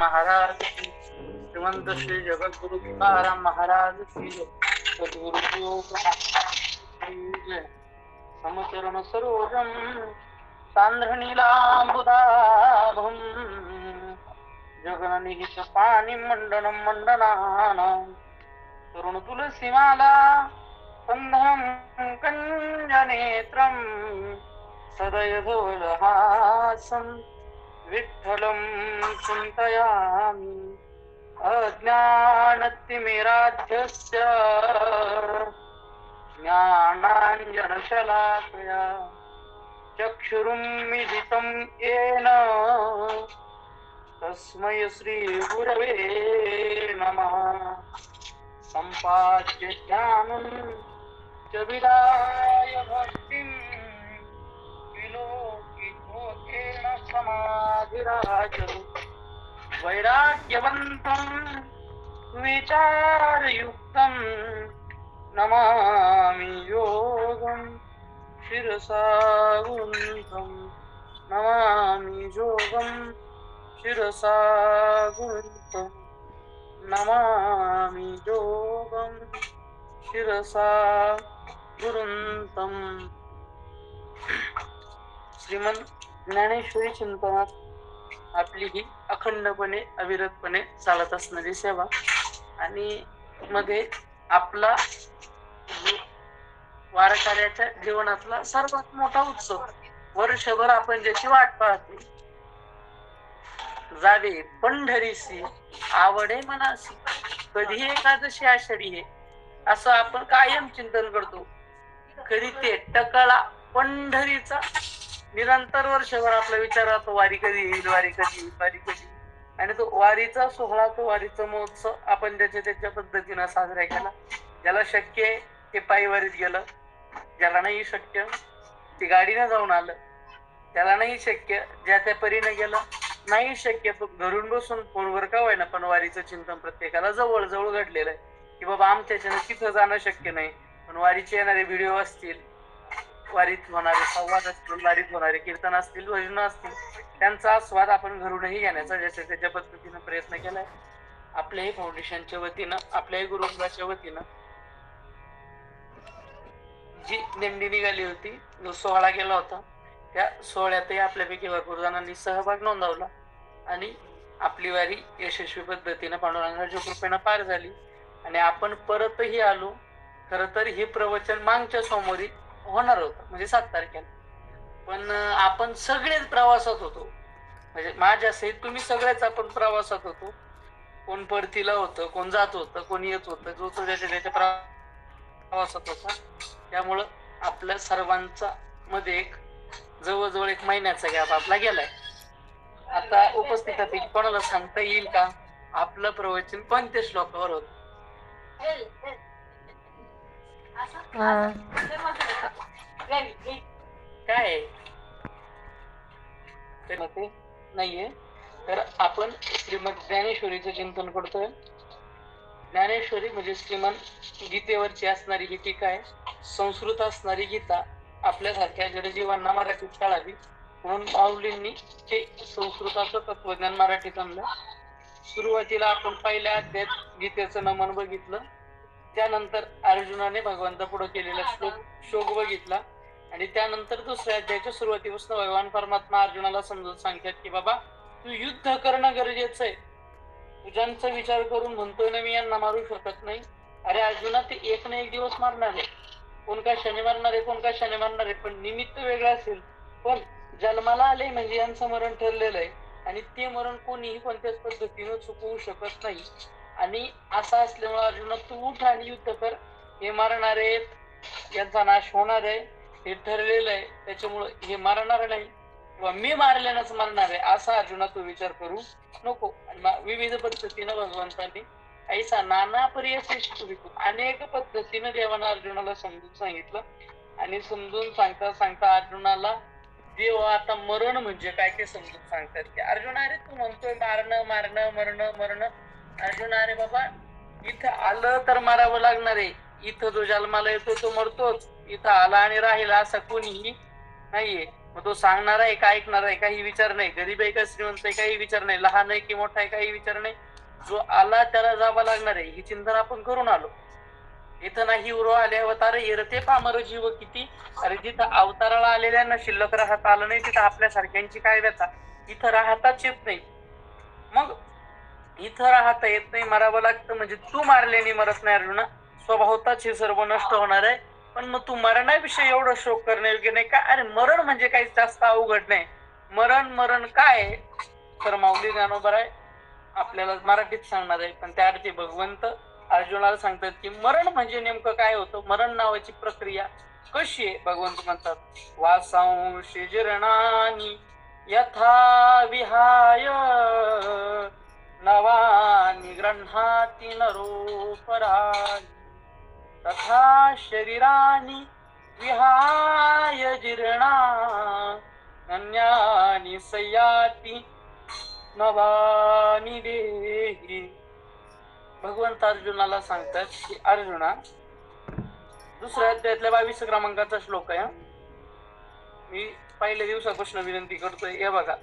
महाराज की, श्रीमंत श्री जगद्गुरु तुकाराम महाराज की जय, सद्गुरु योग की जय. समचरण सरोजम सांद्र नीलांबुदाभम जगननिहित पाणी मंडनं मंडनानां तरुण तुलसीमाला संधं कंजनेत्रं सदय धवलहासं विठ्ठलं चिन्तयामि. अज्ञानतिमिराध्यस्य ज्ञानाञ्जनशलाकया चक्षुरुन्मिलितं येन तस्मै श्रीगुरवे नमः. सम्पाद्य ज्ञानं च विदाय भक्तिं विलोकितोकेन समाधिराजतु. वैराग्यवन्तं विचारयुक्तं नमामि योगं शिरसा गुरुं. नमामि योगं शिरसा गुरुं. नमामि योगं शिरसा गुरुं. श्रीमंत ज्ञानेश्वरी चिंतनात आपली ही अखंडपणे अविरतपणे चालत असणारी सेवा आणि मध्ये आपला वारकऱ्याच्या जीवनातला सर्वात मोठा उत्सव. वर्षभर आपण ज्याची वाट पाहतो, जावे पंढरीसी आवडे मनासी, कधी एकादशी आषाढी हे असं आपण कायम चिंतन करतो. कधी ते टकळा पंढरीचा निरंतर वर्षभर आपला विचार राहतो, वारी कधी येईल, वारी कधी येईल, वारी कधी. आणि तो वारीचा सोहळा, तो वारीचा महोत्सव आपण त्याच्या पद्धतीनं साजरा केला. ज्याला शक्य आहे ते पायी वारीत गेलं, ज्याला नाही शक्य ते गाडीनं जाऊन आलं, त्याला नाही शक्य ज्या त्या परीनं गेलं, नाही शक्य तो घरून बसून फोनवर का होईना पण वारीचं चिंतन प्रत्येकाला जवळ जवळ घडलेलं आहे की बाबा आमच्याच्यानं तिथं जाणं शक्य नाही, पण वारीचे येणारे व्हिडिओ असतील, वारीत होणारे संवाद असतील, वारीत होणारे कीर्तन असतील, भजन असतील, त्यांचा आस्वाद आपण घरूनही घेण्याचा ज्याच्या त्याच्या पद्धतीनं प्रयत्न केलाय. आपल्याही फाउंडेशनच्या वतीनं, आपल्याही गुरुकुलाच्या वतीनं जी दिंडी निघाली होती, जो सोहळा केला होता, त्या सोहळ्यातही आपल्यापैकी भरपूर जणांनी सहभाग नोंदवला आणि आपली वारी यशस्वी पद्धतीनं पांडुरंगाच्या कृपेनं पार झाली आणि आपण परतही आलो. खर तर हे प्रवचन मागच्या सोमवारी होणार होतं, म्हणजे 7 तारखेला, पण आपण सगळेच प्रवासात होतो. म्हणजे माझ्या सहित तुम्ही सगळेच आपण प्रवासात होतो. कोण परतीला होतं, कोण जात होतं, कोण येत होतं, जो तो त्याच्या प्रवासात होता. त्यामुळं आपल्या सर्वांचा मध्ये एक जवळजवळ 1 महिन्याचा गॅप आपला गेलाय. आता उपस्थितातील कोणाला सांगता येईल का आपलं प्रवचन कोणत्या श्लोकावर होत? काय नाहीये. तर आपण श्रीमद ज्ञानेश्वरीचं चिंतन करतोय. ज्ञानेश्वरी म्हणजे श्रीमंत गीतेवरची असणारी ही टीका आहे. संस्कृत असणारी गीता आपल्यासारख्या जडजीवांना मराठीत कळावी म्हणून माऊलींनी ते संस्कृताचं तत्वज्ञान मराठीत आणलं. सुरुवातीला आपण पहिल्या अध्यायात गीतेचं नमन बघितलं, त्यानंतर अर्जुनाने भगवंता पुढे केलेला शोक बघितला आणि त्यानंतर दुसऱ्या अध्यायाच्या सुरुवातीपासून भगवान परमात्मा अर्जुनाला समजून सांगतात की बाबा तू युद्ध करणं गरजेचं आहे. तुझ्यांचा विचार करून म्हणतोय ना मी यांना मारू शकत नाही. अरे अर्जुना, ते एक ना एक दिवस मारणार आहे. कोण काय शनी मारणार आहे, कोण काय शनी मारणार आहे, पण निमित्त वेगळं असेल. पण जन्माला आले म्हणजे यांचं मरण ठरलेलं आहे आणि ते मरण कोणीही कोणत्याच पद्धतीनं चुकवू शकत नाही. आणि असं असल्यामुळे अर्जुना तू उठ आणि युद्ध कर. हे मारणार आहेत, यांचा नाश होणार आहे, हे ठरलेलं आहे. त्याच्यामुळं हे मारणार नाही किंवा मी मारल्यानंच मारणार आहे असा अर्जुना तू विचार करू नको. विविध पद्धतीनं भगवंतांनी ऐसा नाना पर्याय अनेक पद्धतीनं देवानं अर्जुनाला समजून सांगितलं आणि समजून सांगता सांगता अर्जुनाला देव आता मरण म्हणजे काय ते समजून सांगतात की अर्जुना अरे तू म्हणतोय मारणं मारणं मरणं मरणं. अर्जुना अरे बाबा इथं आलं तर मारावं लागणार आहे. इथं जो जन्माला येतो तो मरतोच. इथं आला आणि राहिला असा कोणीही नाहीये. मग तो सांगणारा आहे का ऐकणार आहे काही विचार नाही, गरीब आहे का श्रीमंत आहे काही विचार नाही, लहान आहे की मोठा आहे काही विचार नाही, जो आला त्याला जावं लागणार आहे ही चिंतन आपण करून आलो. इथं नाही उरो आले अवतार येरते पामर जीव किती. अरे जिथं अवताराला आलेल्यांना शिल्लक राहता आलं नाही तिथं आपल्यासारख्यांची काय व्यथा. इथं राहताच येत नाही, मग इथं राहता येत नाही मरावं लागतं म्हणजे तू मारल्याने मरत नाही अर्जुना, स्वभावताच हे सर्व नष्ट होणार आहे. पण मग तू मरणाविषयी एवढं शोक करण्यायोग्य नाही का. अरे मरण म्हणजे काही जास्त अवघड नाही. मरण काय तर माऊली ज्ञानोबा आहे आपल्याला मराठीत सांगणार आहे, पण त्या अर्थी भगवंत अर्जुनाला सांगतात की मरण म्हणजे नेमकं काय होतं, मरण नावाची प्रक्रिया कशी आहे. भगवंत म्हणतात वासांशी जीर्णानी यथा विहाय नवानि गृह्णाति नरोपराणि तथा शरीरानि विहाय जीर्णा अन्यानि संयाति नवानि देहि. भगवंत अर्जुनाला सांगतात की अर्जुना, दुसऱ्या अध्यायातल्या 22 क्रमांकाचा श्लोक आहे. मी पहिल्या दिवसापासून विनंती करतोय, हे बघा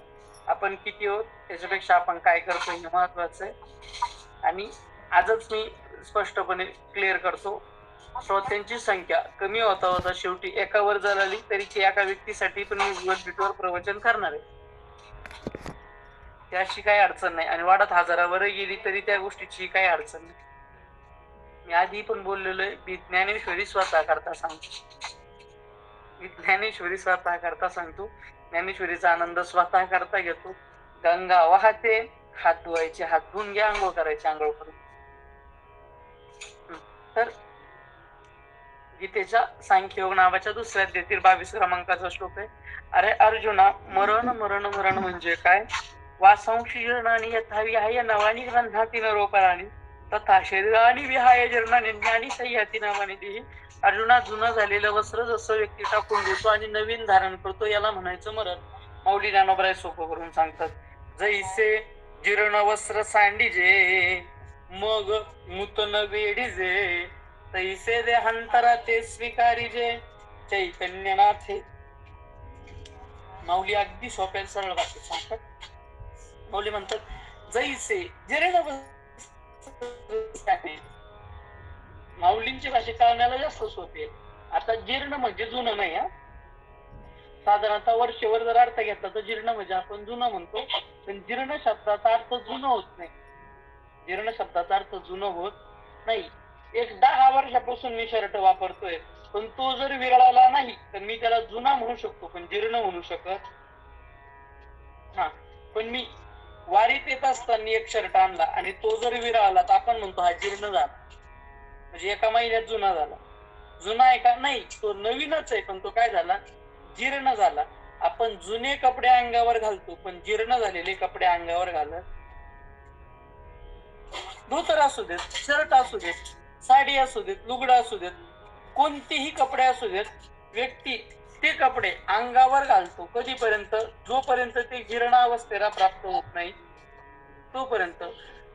आपण किती आहोत त्याच्यापेक्षा आपण काय करतोय हे महत्वाचं आहे. आणि आजच मी स्पष्टपणे क्लिअर करतो, श्रोत्यांची संख्या कमी होता होता शेवटी एकावर जर आली तरी ती एका व्यक्तीसाठी पण मी गुगल मीटवर प्रवचन करणार आहे, त्याशी काही अडचण नाही. आणि वाढत हजारावर गेली तरी त्या गोष्टीची काही अडचण नाही. मी आधी पण बोललेलो आहे, मी ज्ञानेश्वरी स्वतः करता सांगतो, मी ज्ञानेश्वरी स्वतः करता सांगतो, ज्ञानेश्वरीचा आनंद स्वतः करता घेतो. गंगा वाहते, हात धुवायचे हात धुवून घ्या, आंघोळ करायचे आंघोळ करून. तर गीतेच्या सांख्ययोग नावाच्या दुसऱ्या अध्यायातील 22 क्रमांकाचा श्लोक आहे. अरे अर्जुना, मरण मरण मरण म्हणजे काय. वासांशी जीर्णानि यथा विहाय नवानि गृह्णाति नरोपराणि तथा शरीरानि विहाय जीर्णानि ज्ञानी संयाति नवानि देहि. अर्जुना, जुनं झालेलं वस्त्र जसं व्यक्ती टाकून देतो आणि नवीन धारण करतो याला म्हणायचं मरण. माऊली ज्ञानोबा सोपं करून सांगतात, जैसे जीर्ण वस्त्र सांडिजे मग नूतन वेडीजे तैसे देहांतरा ते स्वीकारिजे चैतन्यनाथे. माऊली अगदी सोप्या सरळ भाषेत सांगतात. माऊली म्हणतात जैसे जीर्ण वस्त्र, माऊलींची भाषा कळण्याला जास्त सोपी आहे. आता जीर्ण म्हणजे जुनं नाही, हा साधारणतः वर्षभर जर अर्थ घेतला तर जीर्ण म्हणजे आपण जुनं म्हणतो, पण जीर्ण शब्दाचा अर्थ जुनं होत नाही. जीर्ण शब्दाचा अर्थ जुनं होत नाही. एक 10 वर्षापासून मी शर्ट वापरतोय, पण तो जर विरळाला नाही तर मी त्याला जुना म्हणू शकतो पण जीर्ण म्हणू शकत. हा, पण मी वारीत येत असताना एक शर्ट आणला आणि तो जर विरळाला तर आपण म्हणतो हा जीर्ण झाला, म्हणजे एका महिन्यात जुना झाला. जुना आहे का नाही, तो नवीनच आहे पण तो काय झाला, जीर्ण झाला. आपण जुने कपडे अंगावर घालतो पण जीर्ण झालेले कपडे अंगावर घालत. धोतर असू देत, शर्ट असू देत, साडी असू देत, लुगडं असू देत, कोणतेही कपडे असू देत, व्यक्ती ते कपडे अंगावर घालतो कधीपर्यंत, जोपर्यंत ते जीर्ण अवस्थेला प्राप्त होत नाही तोपर्यंत.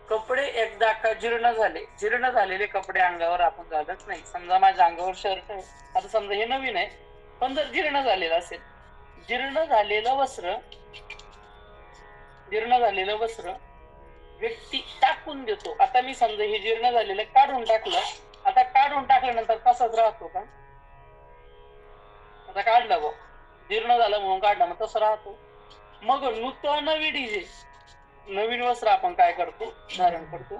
कपडे एकदा का जीर्ण झाले, जीर्ण झालेले कपडे अंगावर आपण घालत नाही. समजा माझ्या अंगावर शर्ट आहे, आता समजा हे नवीन आहे पण जर जीर्ण झालेलं असेल, जीर्ण झालेलं वस्त्र व्यक्ती टाकून देतो. आता मी समजा हे जीर्ण झालेलं काढून टाकलं, आता काढून टाकल्यानंतर तसंच राहतो का. आता काढलं बघ, जीर्ण झालं म्हणून काढलं, मग तसं राहतो. मग नूतन विडीजे, नवीन वस्त्र आपण काय करतो, धारण करतो.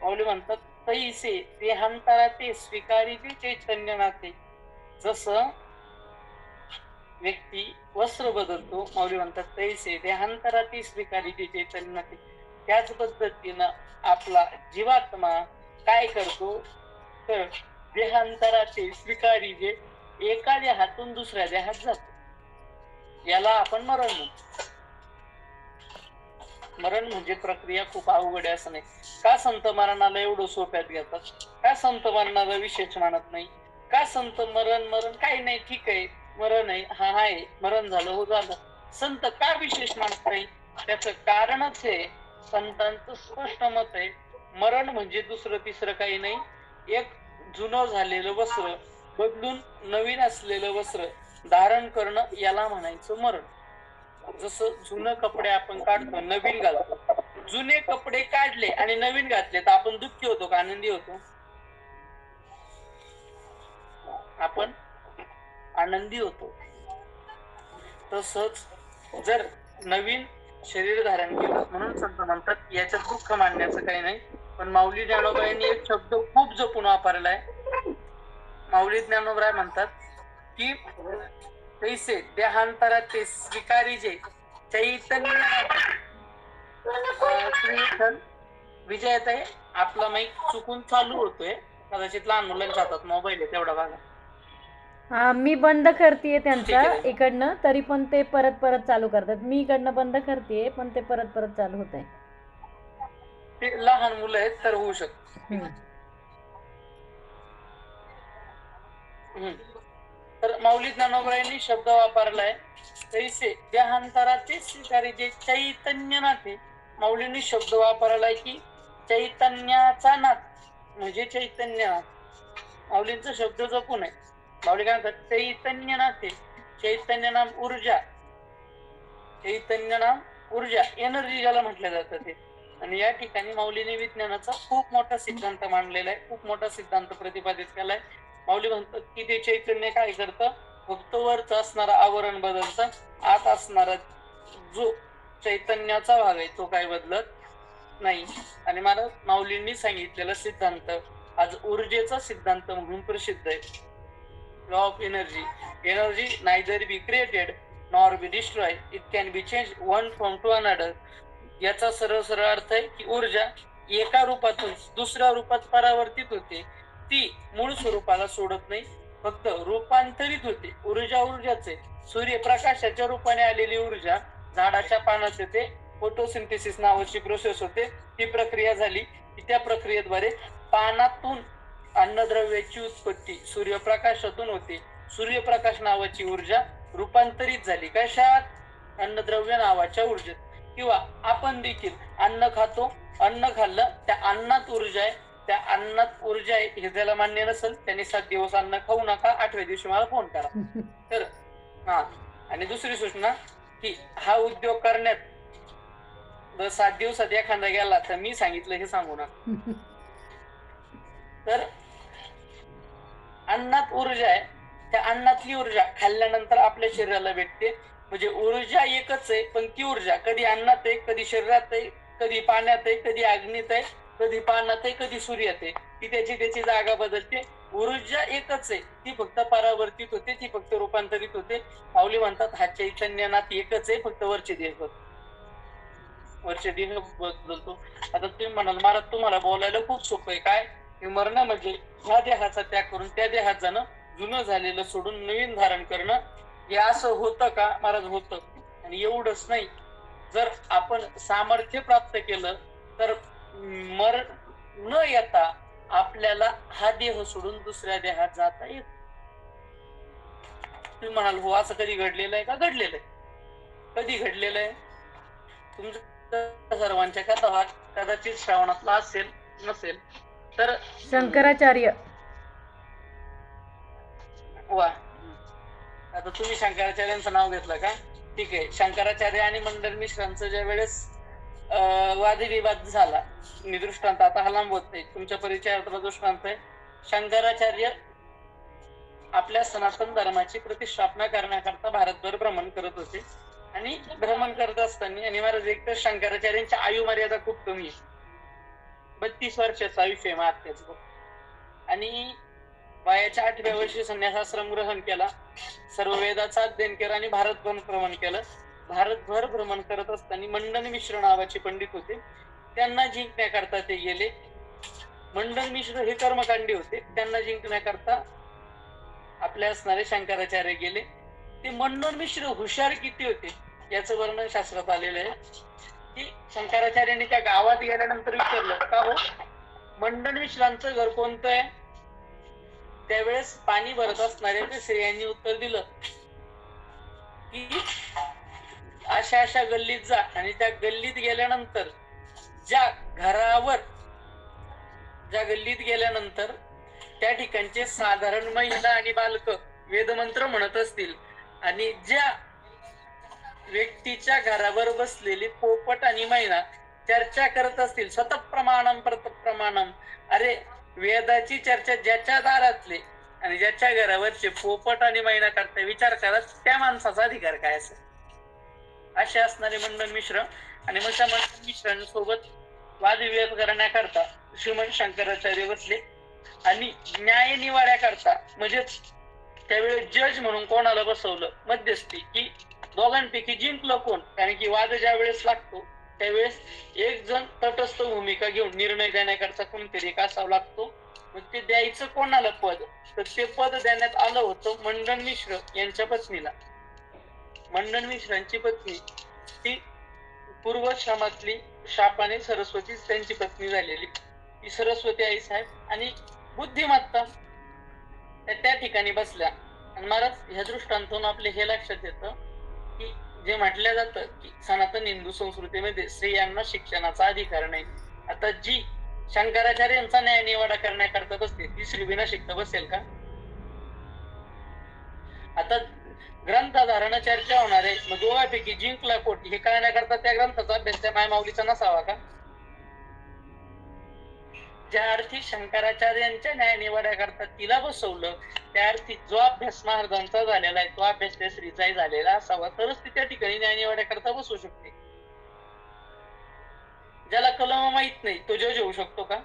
माऊली म्हणतात तैसे देहांतरा ते स्वीकारिते चैतन्य नाते. जसं व्यक्ती वस्त्र बदलतो, माऊली म्हणतात तैसे देहांतरा ते स्वीकारिते चैतन्य नाते. त्याच पद्धतीनं आपला जीवात्मा काय करतो तर देहांतराचे स्वीकारिते, एका देहातून दुसऱ्या देहात जातो. याला आपण मरण म्हणतो. मरण म्हणजे प्रक्रिया खूप अवघड आहे असं नाही. का संत मरणाला एवढं सोप्यात घेतात, का संत मरणाला विशेष मानत नाही, का संत मरण काही नाही ठीक आहे मरण आहे, हा आहे मरण झालं हो झालं, संत का विशेष मानत नाही. त्याचं कारणच आहे, संतांचं स्पष्ट मत आहे, मरण म्हणजे दुसरं तिसरं काही नाही, एक जुनं झालेलं वस्त्र बदलून नवीन असलेलं वस्त्र धारण करणं याला म्हणायचं मरण. जसं जुनं कपडे आपण काढतो, नवीन घालतो. जुने कपडे काढले आणि नवीन घातले तर आपण दुःखी होतो का आनंदी होतो? आपण आनंदी होतो. तसंच जर नवीन शरीर धारण केलं म्हणून संत म्हणतात याच्यात दुःख मानण्याचं काही नाही. पण माऊली ज्ञानोबा यांनी एक शब्द खूप जपून वापरलाय. माऊली ज्ञानोबा म्हणतात की तैसे देहांतरा ते स्वीकारी जे चैतन्य. विजयाताई, आपला माईक चुकून चालू होतोय, कदाचित लहान मुलांच्या हातात मोबाईल आहे, तेवढा बघा. मी बंद करतेय त्यांचा इकडनं, तरी पण ते परत परत चालू करतात. मी इकडनं बंद करतेय पण ते परत परत चालू होत आहे. ते लहान मुलं आहेत तर होऊ शकत. तर माऊली ज्ञानोबा यांनी शब्द वापरलाय तैसे देहांतराचे स्वीकारी जे चैतन्य नाथे. माऊलींनी शब्द वापरलाय की चैतन्याचा नाथ म्हणजे चैतन्यनाथ. माऊलींचा शब्द जपून आहे. माऊली काय म्हणतात चैतन्य नाथे. चैतन्य नाम ऊर्जा. चैतन्य नाम ऊर्जा, एनर्जी ज्याला म्हटलं जातं ते. आणि या ठिकाणी माऊलीने विज्ञानाचा खूप मोठा सिद्धांत मांडलेला आहे, खूप मोठा सिद्धांत प्रतिपादित केलाय. माऊली म्हणतात की ते चैतन्य काय करतं, फक्त वरच असणारा आवरण बदलतं, आत असणारा जो चैतन्याचा भाग आहे तो काय बदलत नाही. आणि मला माऊलींनी सांगितलेला सिद्धांत आज ऊर्जेचा सिद्धांत म्हणून प्रसिद्ध आहे. Law of energy. Energy neither be created nor be destroy, it can be change one from to another. याचा सरळ सरळ अर्थ आहे की ऊर्जा एका रूपातून दुसऱ्या रूपात परावर्तित होते, ती मूळ स्वरूपाला सोडत नाही, फक्त रूपांतरित होते. ऊर्जा ऊर्जाच आहे. सूर्यप्रकाशाच्या रूपाने आलेली ऊर्जा झाडाच्या पानात येते, फोटोसिंथेसिस नावाची प्रोसेस होते, ती प्रक्रिया झाली की त्या प्रक्रियेद्वारे पानातून अन्नद्रव्याची उत्पत्ती सूर्यप्रकाशातून होते. सूर्यप्रकाश नावाची ऊर्जा रूपांतरित झाली कशात, अन्नद्रव्य नावाच्या ऊर्जेत. किंवा आपण देखील अन्न खातो, अन्न खाल्लं, त्या अन्नात ऊर्जा आहे, त्या अन्नात ऊर्जा आहे हे ज्याला मान्य नसेल त्याने 7 दिवस अन्न खाऊ नका, 8व्या दिवशी मला फोन करा. तर आणि दुसरी सूचना की हा उद्योग करण्यात 7 दिवसात एखादा गेला तर मी सांगितलं हे सांगू नका. तर अन्नात ऊर्जा आहे, त्या अन्नातली ऊर्जा खाल्ल्यानंतर आपल्या शरीराला भेटते. म्हणजे ऊर्जा एकच आहे, पण ती ऊर्जा कधी अन्नात आहे, कधी शरीरात आहे, कधी पाण्यात आहे, कधी अग्नीत आहे, कधी पाण्यात आहे, कधी सूर्यात आहे. ती त्याची जागा बदलते. ऊर्जा एकच आहे, ती फक्त परावर्तित होते, ती फक्त रूपांतरित होते. माऊली म्हणतात हा चैतन्यनाथ एकच आहे, फक्त वरचे देह बदलतो. आता तुम्ही म्हणाल मला तुम्हाला बोलायला खूप सोपं आहे, काय मरण म्हणजे ह्या देहाचा त्याग करून त्या देहात जाणं, जुनं झालेलं सोडून नवीन धारण करणं. हे असं होतं का महाराज? होतं. आणि एवढंच नाही, जर आपण सामर्थ्य प्राप्त केलं तर मरण न येता आपल्याला हा देह सोडून दुसऱ्या देहात जाता येत. तुम्ही म्हणाल हो असं कधी घडलेलं आहे का? घडलेलं आहे. कधी घडलेलं आहे? तुमच्या सर्वांच्या कथा कदाचित श्रावणातला असेल, नसेल तर शंकराचार्य. वा, आता तुम्ही शंकराचार्यांचं नाव घेतलं का? ठीक आहे. शंकराचार्य आणि मंडन मिश्रांचं ज्या वेळेस वादविवाद झाला, मी दृष्टांत आता हा लांब होत नाही, तुमच्या परिचयातला दृष्टांत आहे. शंकराचार्य आपल्या सनातन धर्माची प्रतिष्ठापना करण्याकरता भारतभर भ्रमण करत होते. आणि भ्रमण करत असताना आणि महाराज एक तर शंकराचार्यांची आयु मर्यादा खूप कमी आहे, 32 वर्षाचं आयुष्य आहे महात्म्याचं. आणि वयाच्या 8व्या वर्षी संन्यासाश्रम ग्रहण केला, सर्व वेदाचा अध्ययन केला आणि भारतभर भ्रमण केलं. भारतभर भ्रमण करत असताना मंडन मिश्र नावाचे पंडित होते, त्यांना जिंकण्याकरता ते गेले. मंडन मिश्र हे कर्मकांडी होते, त्यांना जिंकण्याकरता आपले असणारे शंकराचार्य गेले. ते मंडन मिश्र हुशार किती होते याचं वर्णन शास्त्रात आलेलं आहे. की शंकराचार्यांनी त्या गावात गेल्यानंतर विचारलं का हो मंडन मिश्रांचं घर कोणतं आहे? त्यावेळेस पाणी भरत असणाऱ्या त्या स्त्रियांनी उत्तर दिलं की अशा अशा गल्लीत जा, आणि त्या गल्लीत गेल्यानंतर ज्या गल्लीत गेल्यानंतर त्या ठिकाणचे साधारण महिला आणि बालक वेदमंत्र म्हणत असतील आणि ज्या व्यक्तीच्या घरावर बसलेली पोपट आणि मैना चर्चा करत असतील स्वतः प्रमाणम प्रत प्रमाणम, अरे वेदाची चर्चा ज्याच्या दारातले आणि ज्याच्या घरावरचे पोपट आणि मैना करता विचार करा त्या माणसाचा अधिकार काय असेल. असे असणारे मंडन मिश्र आणि मग त्या मंडन मिश्रांसोबत वादविवाद करण्याकरता श्रीमंत शंकराचार्य बसले आणि न्याय निवाड्या करता म्हणजेच त्यावेळेस जज म्हणून कोणाला बसवलं, मध्यस्थी, की दोघांपैकी जिंकलं कोण. कारण की वाद ज्या वेळेस लागतो त्यावेळेस एक जण तटस्थ भूमिका घेऊन निर्णय देण्याकरता कोणतरी एक असावं लागतो. मग ते द्यायचं कोणाला पद, तर ते पद देण्यात आलं होतं मंडन मिश्र यांच्या पत्नीला. मंडन मिश्रांची पत्नी ती पूर्वश्रमातली शापाने सरस्वती त्यांची पत्नी झालेली. ती सरस्वती आई साहेब आणि बुद्धिमत्ता त्या ठिकाणी बसल्या. आणि महाराज ह्या दृष्टांतून आपले हे लक्षात येतं की जे म्हटलं जातं की सनातन हिंदू संस्कृतीमध्ये स्त्रियांना शिक्षणाचा अधिकार नाही. आता जी शंकराचार्यांचा न्याय निवाडा करण्याकरता बसते ती स्त्री विना शिकता बसेल का? आता ग्रंथधारण चर्चा होणार आहे, मग दोघांपैकी जिंकला कोटी हे कळण्याकरता त्या ग्रंथाचा अभ्यास त्या मायमाऊलीचा नसावा का? ज्या अर्थी शंकराचार्यांच्या न्याय निवाड्या करता तिला बसवलं त्या अर्थी जो अभ्यास महाराजांचा झालेला आहे तो अभ्यास त्या स्त्रीचाही झालेला असावा, तरच ती त्या ठिकाणी न्याय निवाड्या करता बसू शकते. ज्याला कलम माहित नाही तो जज होऊ शकतो का?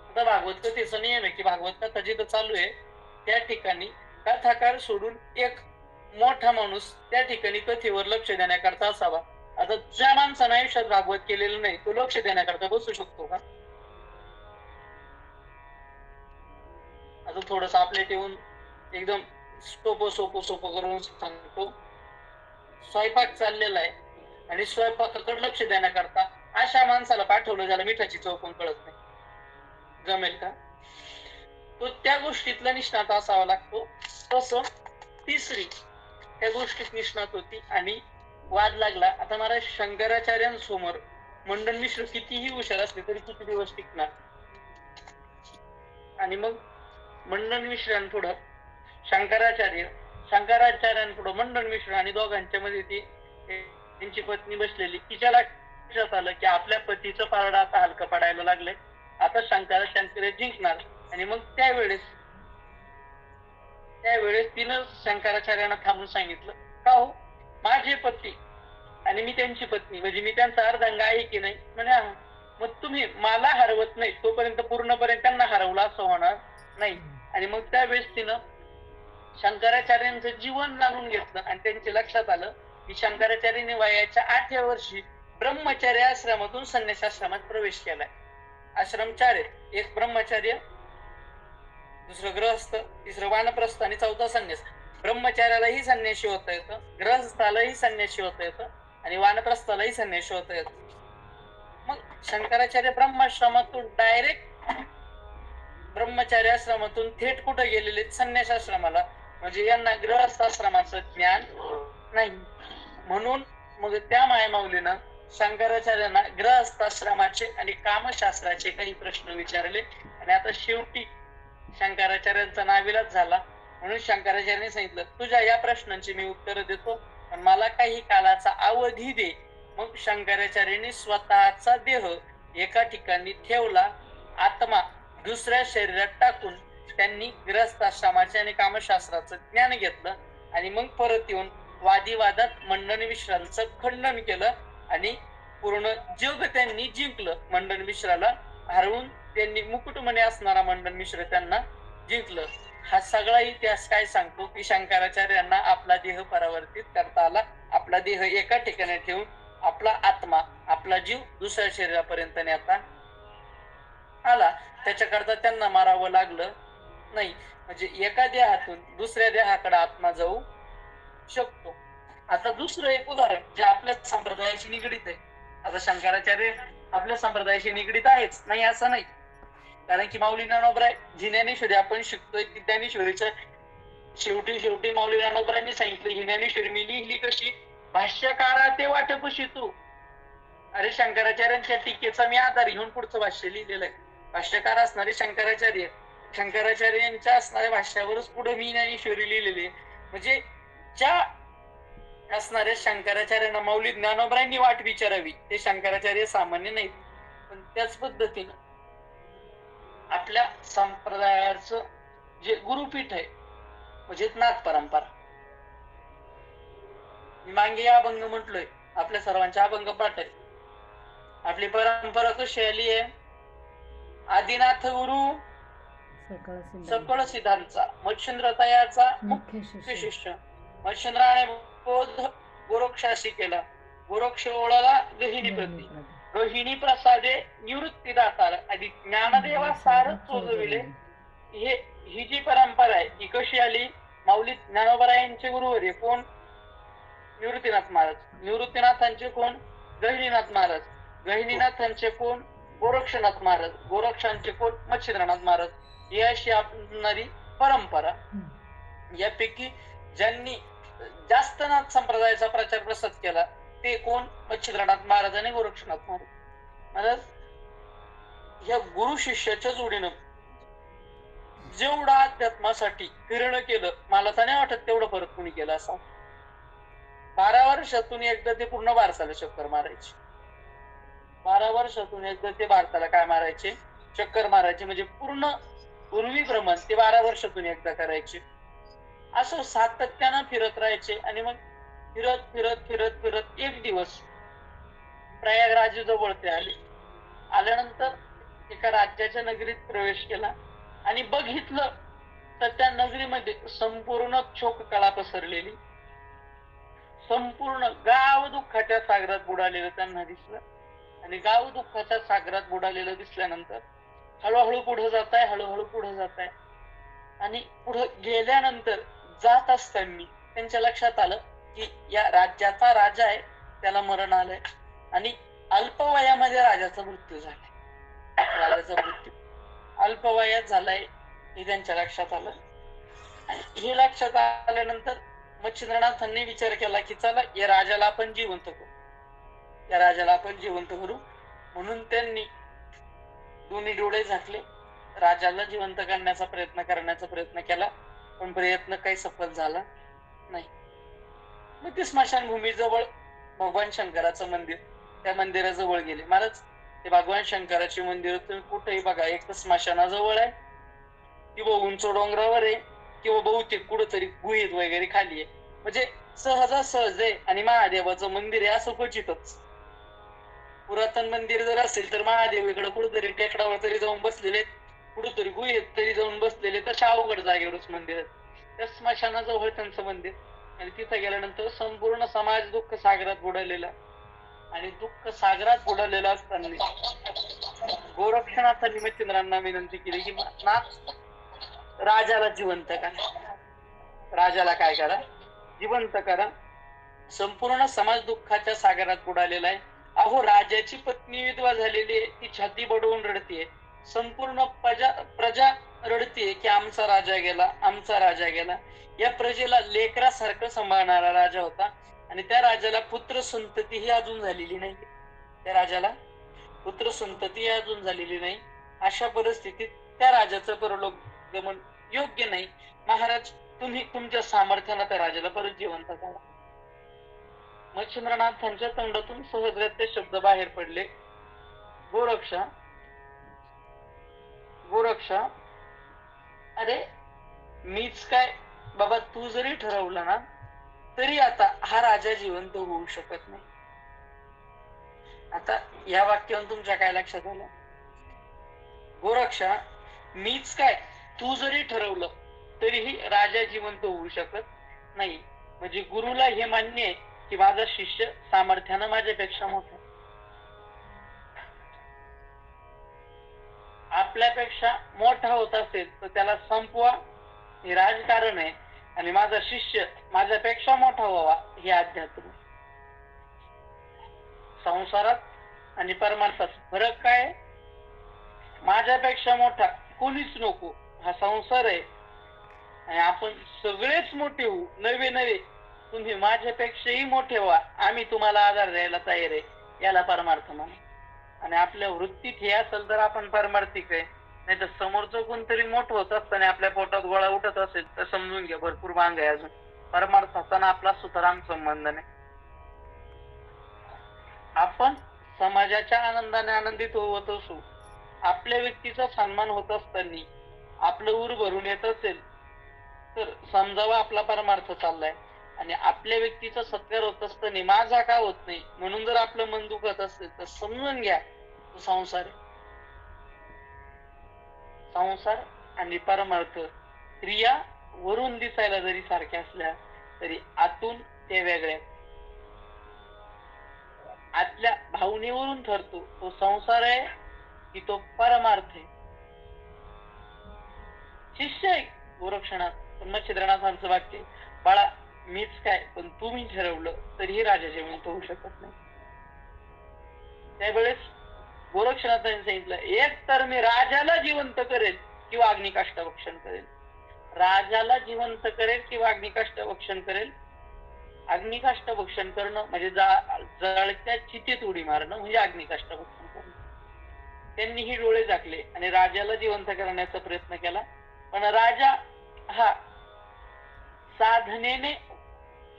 आता भागवत कथेचा नियम आहे की भागवत कथा जिथं चालू आहे त्या ठिकाणी कथाकार सोडून एक मोठा माणूस त्या ठिकाणी कथेवर लक्ष देण्याकरता असावा. आता ज्या माणसानं आयुष्यात भागवत केलेलं नाही तो लक्ष देण्याकरता बसू शकतो का? आता थोडस आपल्या ठेवून एकदम सोपं करून सांगतो. स्वयंपाक चाललेला आहे आणि स्वयंपाकाकडे लक्ष देण्याकरता अशा माणसाला पाठवलं ज्याला मिठाची चव पण कळत नाही, जमेल का? तो त्या गोष्टीतला निष्णात असावा लागतो. तसं तिसरी त्या गोष्टीत निष्णात होती आणि वाद लागला. आता महाराज शंकराचार्यांसमोर मंडन मिश्र कितीही हुशार असले तरी किती दिवस टिकणार. आणि मग मंडन मिश्रांपुढं शंकराचार्यांपुढं मंडन मिश्र आणि दोघांच्या मध्ये ती त्यांची पत्नी बसलेली. तिच्या लक्षात आलं की आपल्या पतीचं पारडा आता हलकं पडायला लागलंय, आता शंकराचार्य जिंकणार. आणि मग त्यावेळेस तिनं शंकराचार्यांना थांबून सांगितलं, का हो माझे पती आणि मी त्यांची पत्नी म्हणजे मी त्यांचा अर्धांग आहे की नाही? म्हणे मग तुम्ही मला हरवत नाही तोपर्यंत पूर्णपणे त्यांना हरवलं असं होणार नाही. आणि मग त्यावेळेस तिनं शंकराचार्यांचं जीवन जाणून घेतलं आणि त्यांच्या लक्षात आलं की शंकराचार्यांनी वयाच्या 8व्या वर्षी ब्रह्मचर्य आश्रमातून संन्यासाश्रमात प्रवेश केलाय. आश्रम 4 आहेत, एक ब्रह्मचर्य, दुसरं गृहस्थ, तिसरं वानप्रस्थ आणि चौथा संन्यास. ब्रह्मचार्यालाही संन्यासी होता येतं, गृहस्थालाही संन्यासी होता येतं आणि वानप्रस्थालाही संन्यासी होता येतं. मग शंकराचार्य ब्रह्माश्रमातून डायरेक्ट ब्रह्मचार्य आश्रमातून थेट कुठे गेलेले? संन्यासाश्रमाला. म्हणजे यांना गृहस्थाश्रमाचं ज्ञान नाही. म्हणून मग त्या मायमाऊलीनं शंकराचार्यांना गृहस्थाश्रमाचे आणि कामशास्त्राचे काही प्रश्न विचारले. आणि आता शेवटी शंकराचार्यांचा नाविलाज झाला म्हणून शंकराचार्यांनी सांगितलं, तुझ्या या प्रश्नांची मी उत्तर देतो पण मला काही कालाचा अवधी दे. मग शंकराचार्यांनी स्वतःचा देह एका ठिकाणी ठेवला, आत्मा दुसऱ्या शरीरात टाकून त्यांनी गृहस्थाश्रमाचे आणि कामशास्त्राचं ज्ञान घेतलं आणि मग परत येऊन वादीवादात मंडन मिश्रांचं खंडन केलं आणि पूर्ण जग त्यांनी जिंकलं. मंडन मिश्राला हरवून त्यांनी मुकुटमणी असणारा मंडन मिश्र त्यांना जिंकलं. हा सगळा इतिहास काय सांगतो की शंकराचार्यांना आपला देह परावर्तित करता आला. आपला देह एका ठिकाणी ठेवून आपला आत्मा, आपला जीव दुसऱ्या शरीरापर्यंत नेता आला. त्याच्याकरता त्यांना मारावं लागलं नाही. म्हणजे एका देहातून दुसऱ्या देहाकडे आत्मा जाऊ शकतो. आता दुसरं एक उदाहरण जे आपल्या संप्रदायाशी निगडीत आहे. आता शंकराचार्य आपल्या संप्रदायाशी निगडीत आहेच नाही असं नाही, कारण की माऊली ज्ञानोबराय जी ज्ञानेश्वरी आपण शिकतोय ती ज्ञानेश्वरीच्या शेवटी माऊली ज्ञानोबरायांनी सांगितलं, ही ज्ञानेश्वरी मी लिहिली कशी? भाष्यकारा ते वाटपशी तू. अरे शंकराचार्यांच्या टीकेचा मी आधार घेऊन पुढचं भाष्य लिहिलेलं आहे. भाष्यकार असणारे शंकराचार्य शंकराचार्यांच्या असणाऱ्या भाष्यावरच पुढे मी ज्ञानेश्वरी लिहिलेली आहे. म्हणजे ज्या असणाऱ्या शंकराचार्यांना माऊली ज्ञानोबरांनी वाट विचारावी, ते शंकराचार्य सामान्य नाहीत. पण त्याच पद्धतीनं आपल्या संप्रदायाचं जे गुरुपीठ आहे म्हणजे नाथ परंपरा, मी मागे अभंग म्हटलोय, आपल्या सर्वांच्या अभंग पाठ आहे. आपली परंपरा कशी आली आहे? आदिनाथ गुरु सकळ सिद्धांचा, मच्छिंद्रतयाचा मुख्य शिष्य. मच्छिंद्राने बोध गोरक्षाशी केला, गोरक्ष ओळला गहिनी प्रती, गहिनी प्रसादे निवृत्ती दातार, आधी ज्ञानदेवा सार चोजविले. ही जी परंपरा आहे ही कशी आली? माऊली ज्ञानोबरायांचे गुरुवर्य कोण? निवृत्तीनाथ महाराज. निवृत्तीनाथांचे कोण? गहिनीनाथ महाराज. गहिनीनाथांचे कोण? गोरक्षनाथ महाराज. गोरक्षांचे कोण? मच्छिंद्रनाथ महाराज. ही अशी आपणारी परंपरा. यापैकी ज्यांनी जास्त नाथ संप्रदायाचा प्रचार प्रसार केला ते कोण? मच्छिंद्रनाथ महाराज आणि गोरक्षनाथ महाराज. या गुरु शिष्याच्या जोडीनं जेवढं अध्यात्मासाठी फिरणं केलं, मला तर नाही वाटत तेवढं परत कुणी केलं असं. 12 वर्षातून एकदा ते पूर्ण भारताला चक्कर मारायचे. 12 वर्षातून एकदा ते भारताला काय मारायचे? चक्कर मारायचे. म्हणजे पूर्ण पूर्वी भ्रमण ते 12 वर्षातून एकदा करायचे. असं सातत्यानं फिरत राहायचे. आणि मग फिरत फिरत फिरत फिरत एक दिवस प्रयागराज जवळ ते आले. आल्यानंतर एका राज्याच्या नगरीत प्रवेश केला आणि बघितलं तर त्या नगरीमध्ये संपूर्ण शोककळा पसरलेली, संपूर्ण गाव दुःखाच्या सागरात बुडालेलं त्यांना दिसलं. आणि गाव दुःखाच्या सागरात बुडालेलं दिसल्यानंतर हळूहळू पुढे जात आहे, हळूहळू पुढे जात आहे. आणि पुढे गेल्यानंतर जात असताना त्यांच्या लक्षात आलं की या राज्याचा राजा आहे, त्याला मरण आलंय आणि अल्पवयामध्ये राजाचा मृत्यू झालाय. राजाचा मृत्यू अल्पवयात झालाय हे त्यांच्या लक्षात आलं. आणि हे लक्षात आल्यानंतर मच्छिंद्रनाथांनी विचार केला की चला या राजाला आपण जिवंत करू, या राजाला आपण जिवंत करू. म्हणून त्यांनी दोन्ही डोळे झाकले, राजाला जिवंत करण्याचा प्रयत्न केला. पण प्रयत्न काही सफल झाला नाही. मग ते स्मशानभूमीजवळ भगवान शंकराचं मंदिर, त्या मंदिराजवळ गेले. महाराज ते भगवान शंकराचे मंदिर तुम्ही कुठेही बघा, एक तर स्मशानाजवळ आहे किंवा उंच डोंगरावर आहे किंवा बहुतेक कुठेतरी गुहेत वगैरे खाली आहे. म्हणजे सहज आहे. आणि महादेवाचं मंदिर आहे असं क्वचितच. पुरातन मंदिर जर असेल तर महादेव इकडे कुठेतरी टेकडावर तरी जाऊन बसलेले, कुठेतरी गुहेत तरी जाऊन बसलेले, तशा अवघड जागेवरच मंदिर आहे. त्या स्मशानाजवळ त्यांचं मंदिर. आणि तिथे गेल्यानंतर संपूर्ण समाज दुःख सागरात बुडालेला. आणि दुःख सागरात बुडालेला असताना गोरक्षनाथांनी मच्छिंद्रांना विनंती केली की नाथ, राजाला जिवंत करा, राजाला काय करा? जिवंत करा. संपूर्ण समाज दुःखाच्या सागरात बुडालेला आहे. अहो राजाची पत्नी विधवा झालेली आहे, ती छाती बडवून रडतीये. संपूर्ण प्रजा रडतीये की आमचा राजा गेला, आमचा राजा गेला. या प्रजेला लेकरासारखं सांभाळणारा राजा होता आणि त्या राजाला पुत्र संतती ही अजून झालेली नाही. त्या राजाला पुत्र संतती अजून झालेली नाही. अशा परिस्थितीत त्या राजाचं परलोक गमन योग्य नाही. महाराज तुम्ही तुमच्या सामर्थ्यानं त्या राजाला परत जिवंत करा. मच्छिंद्रनाथांच्या तोंडातून सहजरित्या शब्द बाहेर पडले, गोरक्षा, गोरक्षा, अरे मीच काय बाबा, तू जरी ठरवलं ना तरी आता हा राजा जिवंत होऊ शकत नाही. आता या वाक्यावरून तुमच्या काय लक्षात आलं? गोरक्षा, मीच काय, तू जरी ठरवलं तरीही राजा जिवंत होऊ शकत नाही. म्हणजे गुरुला हे मान्य आहे की माझा शिष्य सामर्थ्यानं माझ्यापेक्षा मोठा, आपल्यापेक्षा मोठा होत असेल तर त्याला संपवा हे राजकारण आहे. आणि माझा शिष्य माझ्यापेक्षा मोठा व्हावा हे अध्यात्म. संसारात आणि परमार्थात फरक काय? माझ्यापेक्षा मोठा कोणीच नको हा संसार आहे. आणि आपण सगळेच मोठे होऊ, नवे नवे. तुम्ही माझ्यापेक्षाही मोठे व्हा, आम्ही तुम्हाला आधार द्यायला तयार आहे, याला परमार्थ म्हणा. आणि आपल्या वृत्तीत हे असेल तर आपण परमार्थिक आहे. नाही तर समोरचं कोणतरी मोठं होत असताना आपल्या पोटात गोळा उठत असेल तर समजून घ्या भरपूर भांग आहे अजून. परमार्थाचा ना आपला सुतराम संबंध नाही. आपण समाजाच्या आनंदाने आनंदित होत असू, आपल्या व्यक्तीचा सन्मान होत असताना आपलं उर भरून येत असेल तर समजावा आपला परमार्थ चाललाय. आणि आपल्या व्यक्तीचा सत्कार होत असताना माझा का होत नाही म्हणून जर आपलं मन दुखत असेल तर समजून घ्या तो संसार आहे. संसार आणि परमार्थ क्रिया वरून दिसायला जरी सारख्या असल्या तरी आतून ते वेगळ्या. आतल्या भावनेवरून ठरतो तो संसार आहे की तो परमार्थ आहे. शिष्य आहे गोरक्षणात मच्छिद्रनाथांचं वाक्य, बाळा मीच काय पण तुम्ही ठरवलं तरीही राजा जिवंत होऊ शकत नाही. त्यावेळेस गोरक्षनाथांनी सांगितलं, एक तर मी राजाला जिवंत करेल किंवा अग्निकाष्ठभक्षण करेल. राजाला जिवंत करेल किंवा अग्निकाष्ठभक्षण करेल. अग्निकाष्ठभक्षण करणं म्हणजे जळत्या चितेत उडी मारणं म्हणजे अग्निकाष्ठभक्षण करणं. त्यांनीही डोळे झाकले आणि राजाला जिवंत करण्याचा प्रयत्न केला. पण राजा हा साधनेने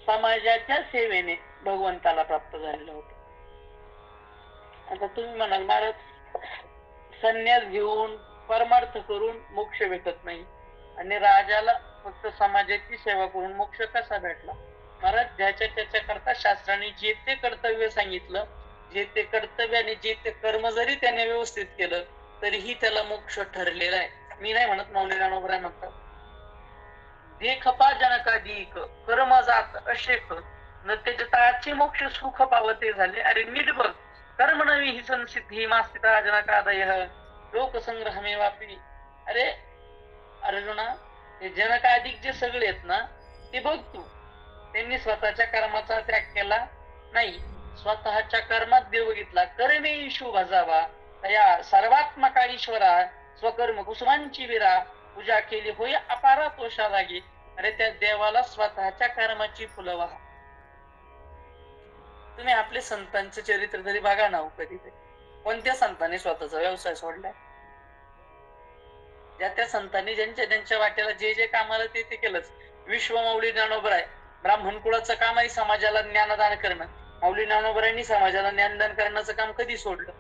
समाजाच्या सेवेने भगवंताला प्राप्त झालेला होता. आता तुम्ही म्हणाल महाराज संन्यास घेऊन परमार्थ करून मोक्ष भेटत नाही आणि राजाला फक्त समाजाची सेवा करून मोक्ष कसा भेटला? महाराज ज्याच्या त्याच्या करता शास्त्राने जे ते कर्तव्य सांगितलं, जे ते कर्तव्य आणि जे ते कर्म जरी त्याने व्यवस्थित केलं तरीही त्याला मोक्ष ठरलेला आहे. मी नाही म्हणत, माऊली ज्ञानोबराय म्हणतात, देख पा जनकाधिक कर्म जात अशेक न त्याच्या तळाची मोक्ष सुख पावते झाले. अरे नीट बघ, कर्म नवी ही संसिद्धी मास्तिता जनकादय लोकसंग्रहमे वापी. अरे अर्जुना, हे जनकाधिक जे सगळे आहेत ना ते बघ तू, त्यांनी स्वतःच्या कर्माचा त्याग केला नाही, स्वतःच्या कर्मात देव बघितला. कर्मे शुभ भजावा या सर्वात्मका ईश्वरा स्वकर्म कुसुमांची विरा पूजा केली होय अपारा तोषा लागे. अरे त्या देवाला स्वतःच्या कर्माची फुलं वाहा. तुम्ही आपले संतांचे चरित्र तरी बघा ना कधी तरी. कोणत्या संतांनी स्वतःचा व्यवसाय सोडलाय? ज्या त्या संतांनी ज्यांच्या त्यांच्या वाट्याला जे जे कामाला ते ते केलंच. विश्व माऊली ज्ञानोबराय ब्राह्मण कुळाचं काम आहे समाजाला ज्ञानदान करणं. माऊली ज्ञानोबरायांनी समाजाला ज्ञानदान करण्याचं काम कधी सोडलं?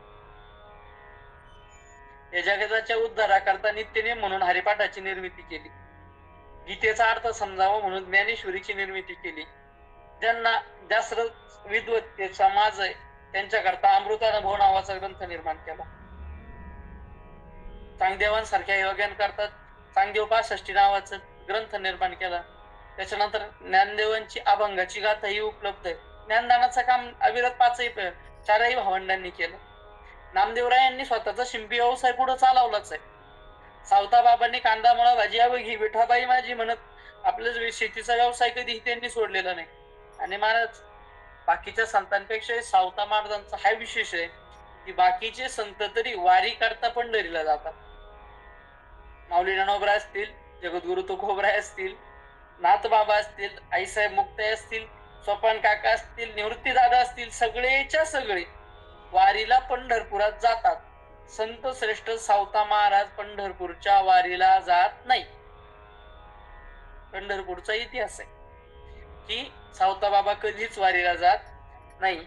या जगताच्या उद्धाराकरता नित्यनेम म्हणून हरिपाठाची निर्मिती केली, गीतेचा अर्थ समजावा म्हणून ज्ञानेश्वरीची निर्मिती केली. ज्यांना जास्त विद्वत्ते समाज आहे त्यांच्याकरता अमृतानुभव नावाचा ग्रंथ निर्माण केला. चांगदेवांसारख्या योग्यांकरता चांगदेव 65 नावाचा ग्रंथ निर्माण केला. त्याच्यानंतर ज्ञानदेवांची अभंगाची गाथा ही उपलब्ध आहे. ज्ञानदानाचं काम अविरत 4ही भावंडांनी केलं. नामदेवरायांनी स्वतःचा शिंपी व्यवसाय पुढे चालवलाच आहे. सावता बाबांनी कांदा मुळा भाजी यावं घी विठाबाई माझी म्हणत आपल्या शेतीचा व्यवसाय कधीही त्यांनी सोडलेला नाही. आणि महाराज बाकीच्या संतांपेक्षा सावता महाराजांचा हा विशेष आहे की बाकीचे संत तरी वारी करता पंढरीला जातात. माऊली ज्ञानोबराय असतील, जगद्गुरु तुकोबराय असतील, नाथबाबा असतील, आईसाहेब मुक्ताई असतील, सोपान काका असतील, निवृत्तीदादा असतील, सगळेच्या सगळे वारीला पंढरपुरात जातात. संत श्रेष्ठ सावता महाराज पंढरपूरच्या वारीला जात नाही. पंढरपूरचा इतिहास आहे की सावता बाबा कधीच वारीला जात नाही.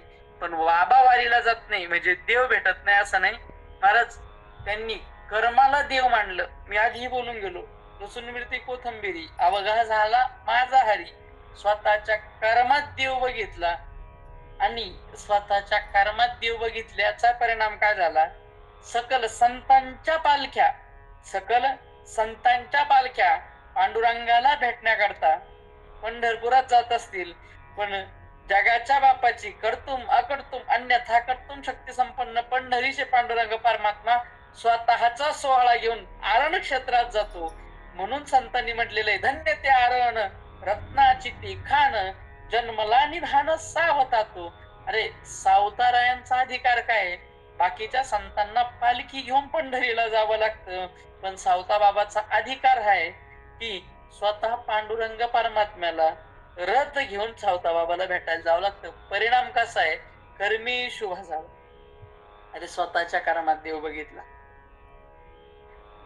पण बाबा वारीला जात नाही म्हणजे देव भेटत नाही असं नाही. महाराज त्यांनी कर्माला देव मानलं. मी आधीही बोलून गेलो, लसूण मिरती कोथंबिरी अवघा झाला माझा हरी. स्वतःच्या कर्मात देव बघितला आणि स्वतःच्या कर्मात देव बघितल्याचा परिणाम काय झाला? सकल संतांच्या पालख्या पांडुरंगाला भेटण्याकरता पंढरपुरात जात असतील, पण जगाच्या बापाची कर्तुम अकर्तुम अन्यथा कर्तुम शक्ती संपन्न पंढरीचे पांडुरंग परमात्मा स्वतःचा सोहळा घेऊन आरण क्षेत्रात जातो. म्हणून संतांनी म्हटलेलं आहे, धन्य ते आरण रत्नाची ती खान जन्मला निधान सावतातो. अरे सावतारायांचा अधिकार काय? बाकीच्या संतांना पालखी घेऊन पंढरीला जावं लागतं, पण सावता बाबाचा अधिकार आहे की स्वतः पांडुरंग परमात्म्याला रथ घेऊन सावता बाबाला भेटायला जावं लागतं. परिणाम कसा आहे? कर्मी शुभ झाला. अरे स्वतःच्या कर्मात देव बघितला.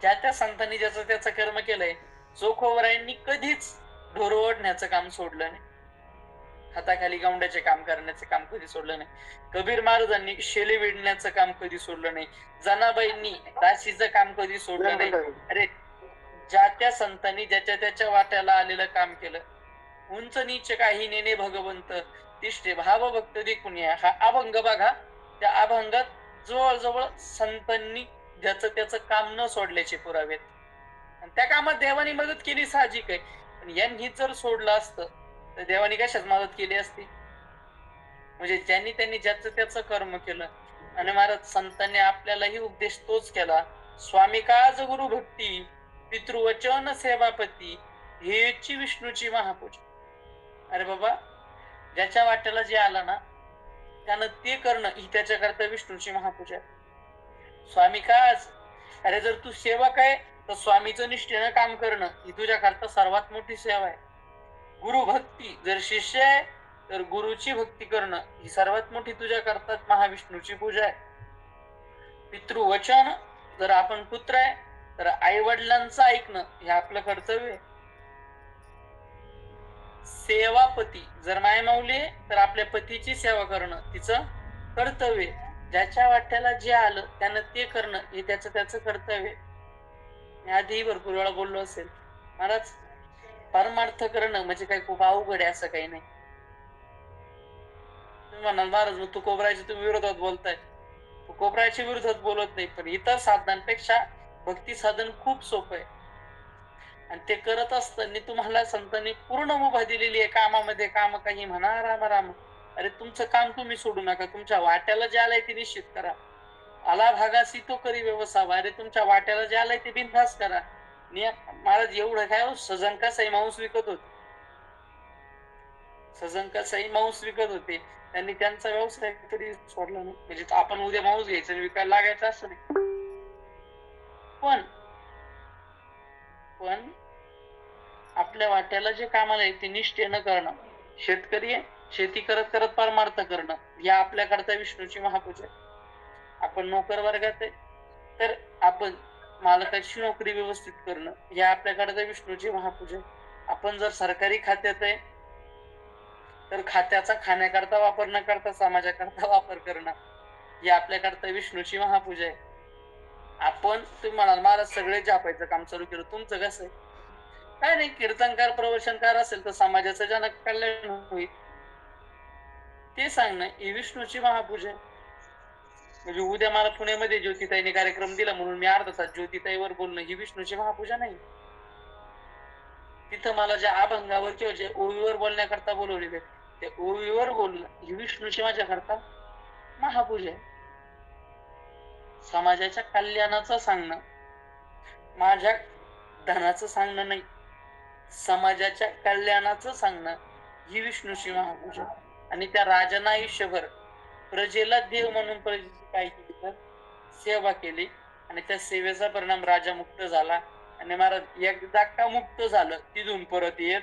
ज्या त्या संतांनी ज्याचं त्याचं कर्म केलंय. चोखोबरायांनी कधीच ढोर ओढण्याचं काम सोडलं नाही, हाताखाली गावंड्याचे काम करण्याचं काम कधी सोडलं नाही. कबीर महाराजांनी शेली विणण्याचं काम कधी सोडलं नाही. जनाबाईंनी दासीचं काम कधी सोडलं नाही. अरे ज्या त्या संतांनी ज्याच्या त्याच्या वाट्याला आलेलं काम केलं. उंच नीच काही नेने भगवंत तिष्ठे भाव भक्त देखुनिया हा अभंग बघा. त्या अभंगात जवळजवळ संतांनी ज्याचं त्याचं काम न सोडल्याचे पुरावेत. आणि त्या कामात देवानी मदत केली साहजिक आहे. पण यांनी जर सोडलं असतं तर देवानी कशात मदत केली असती. म्हणजे ज्यांनी त्यांनी ज्याचं त्याचं कर्म केलं. आणि महाराज संतांनी आपल्यालाही उपदेश तोच केला. स्वामी काज गुरु भक्ती पितृवचन सेवापती हेची विष्णूची महापूजा. अरे बाबा ज्याच्या वाट्याला जे आलं ना त्यानं ते करणं ही त्याच्याकरता विष्णूची महापूजा. स्वामी काज, अरे जर तू सेवक आहे तर स्वामीचं निष्ठेनं काम करणं ही तुझ्याकरता सर्वात मोठी सेवा आहे. गुरु भक्ती, जर शिष्य आहे तर गुरुची भक्ती करणं ही सर्वात मोठी तुझ्याकरता महाविष्णूची पूजा आहे. पितृवचन, जर आपण पुत्र आहे तर आई वडिलांचं ऐकणं हे आपलं कर्तव्य आहे. सेवापती, जर मायमाऊली आहे तर आपल्या पतीची सेवा करणं तिचं कर्तव्य. ज्याच्या वाट्याला जे आलं त्यानं ते करणं हे त्याचं त्याचं कर्तव्य. मी आधीही भरपूर वेळा बोललो असेल, महाराज परमार्थ करणं म्हणजे काही खूप अवघड आहे असं काही नाही. तुम्ही म्हणाल महाराज तू कोबराच्या तुम्ही विरोधात बोलताय. तू कोबराच्या विरोधात बोलत नाही, पण इतर साधनांपेक्षा भक्ती साधन खूप सोपं आहे. आणि ते करत असताना तुम्हाला संतांनी पूर्ण मुभा दिलेली आहे. कामामध्ये काम काही म्हणा राम राम. अरे तुमचं काम तुम्ही सोडू नका. तुमच्या वाट्याला जे आलंय ते निश्चित करा. आला भागासी तो करी व्यवसाय. अरे तुमच्या वाट्याला जे आलंय ते बिनधास्त करा. महाराज एवढं काय सजंका साई मांस विकत होते. सजंका साई मांस विकत होते. त्यांनी त्यांचा व्यवसाय कधी सोडला नाही. म्हणजे आपण उद्या मांस घ्यायचं आणि विकायला लागायचं असं नाही. पण आपल्या वाट्याला जे कामाला आहे ते निष्ठेनं करणं. शेतकरी आहे, शेती करत करत परमार्थ करणं या आपल्याकरता विष्णूची महापूजा आहे. आपण नोकर वर्गात आहे तर आपण मालकाची नोकरी व्यवस्थित करणं या आपल्याकरता विष्णूची महापूजा आहे. आपण जर सरकारी खात्यात आहे तर खात्याचा खाण्याकरता वापर न करता समाजाकरता वापर करणं ही आपल्याकरता विष्णूची महापूजा आहे. आपण तुम्ही म्हणाल महाराज सगळे जापायचं काम चालू केलं, तुमचं कसं आहे? काय नाही, कीर्तनकार प्रवचनकार असेल तर समाजाचं जनक कल्याण होईल ते सांगणं ही विष्णूची महापूजा आहे. म्हणजे उद्या मला पुण्यामध्ये ज्योतिताईने कार्यक्रम दिला म्हणून मी अर्धा तास ज्योतिताईवर बोलणं ही विष्णूची महापूजा नाही. तिथं मला ज्या अभंगावर किंवा जे ओवीवर बोलण्याकरता बोलवलेले ते ओवीवर बोलणं ही विष्णूची माझ्याकरता महापूजा आहे. समाजाच्या कल्याणाचं सांगणं, माझ्या धनाचं सांगणं नाही, समाजाच्या कल्याणाचं सांगणं ही विष्णूची महापूजा. आणि त्या राजानं आयुष्यभर प्रजेला देव म्हणून प्रजेची काय केली तर सेवा केली आणि त्या सेवेचा परिणाम राजा मुक्त झाला. आणि महाराज एकदा का मुक्त झालं तिथून परत येत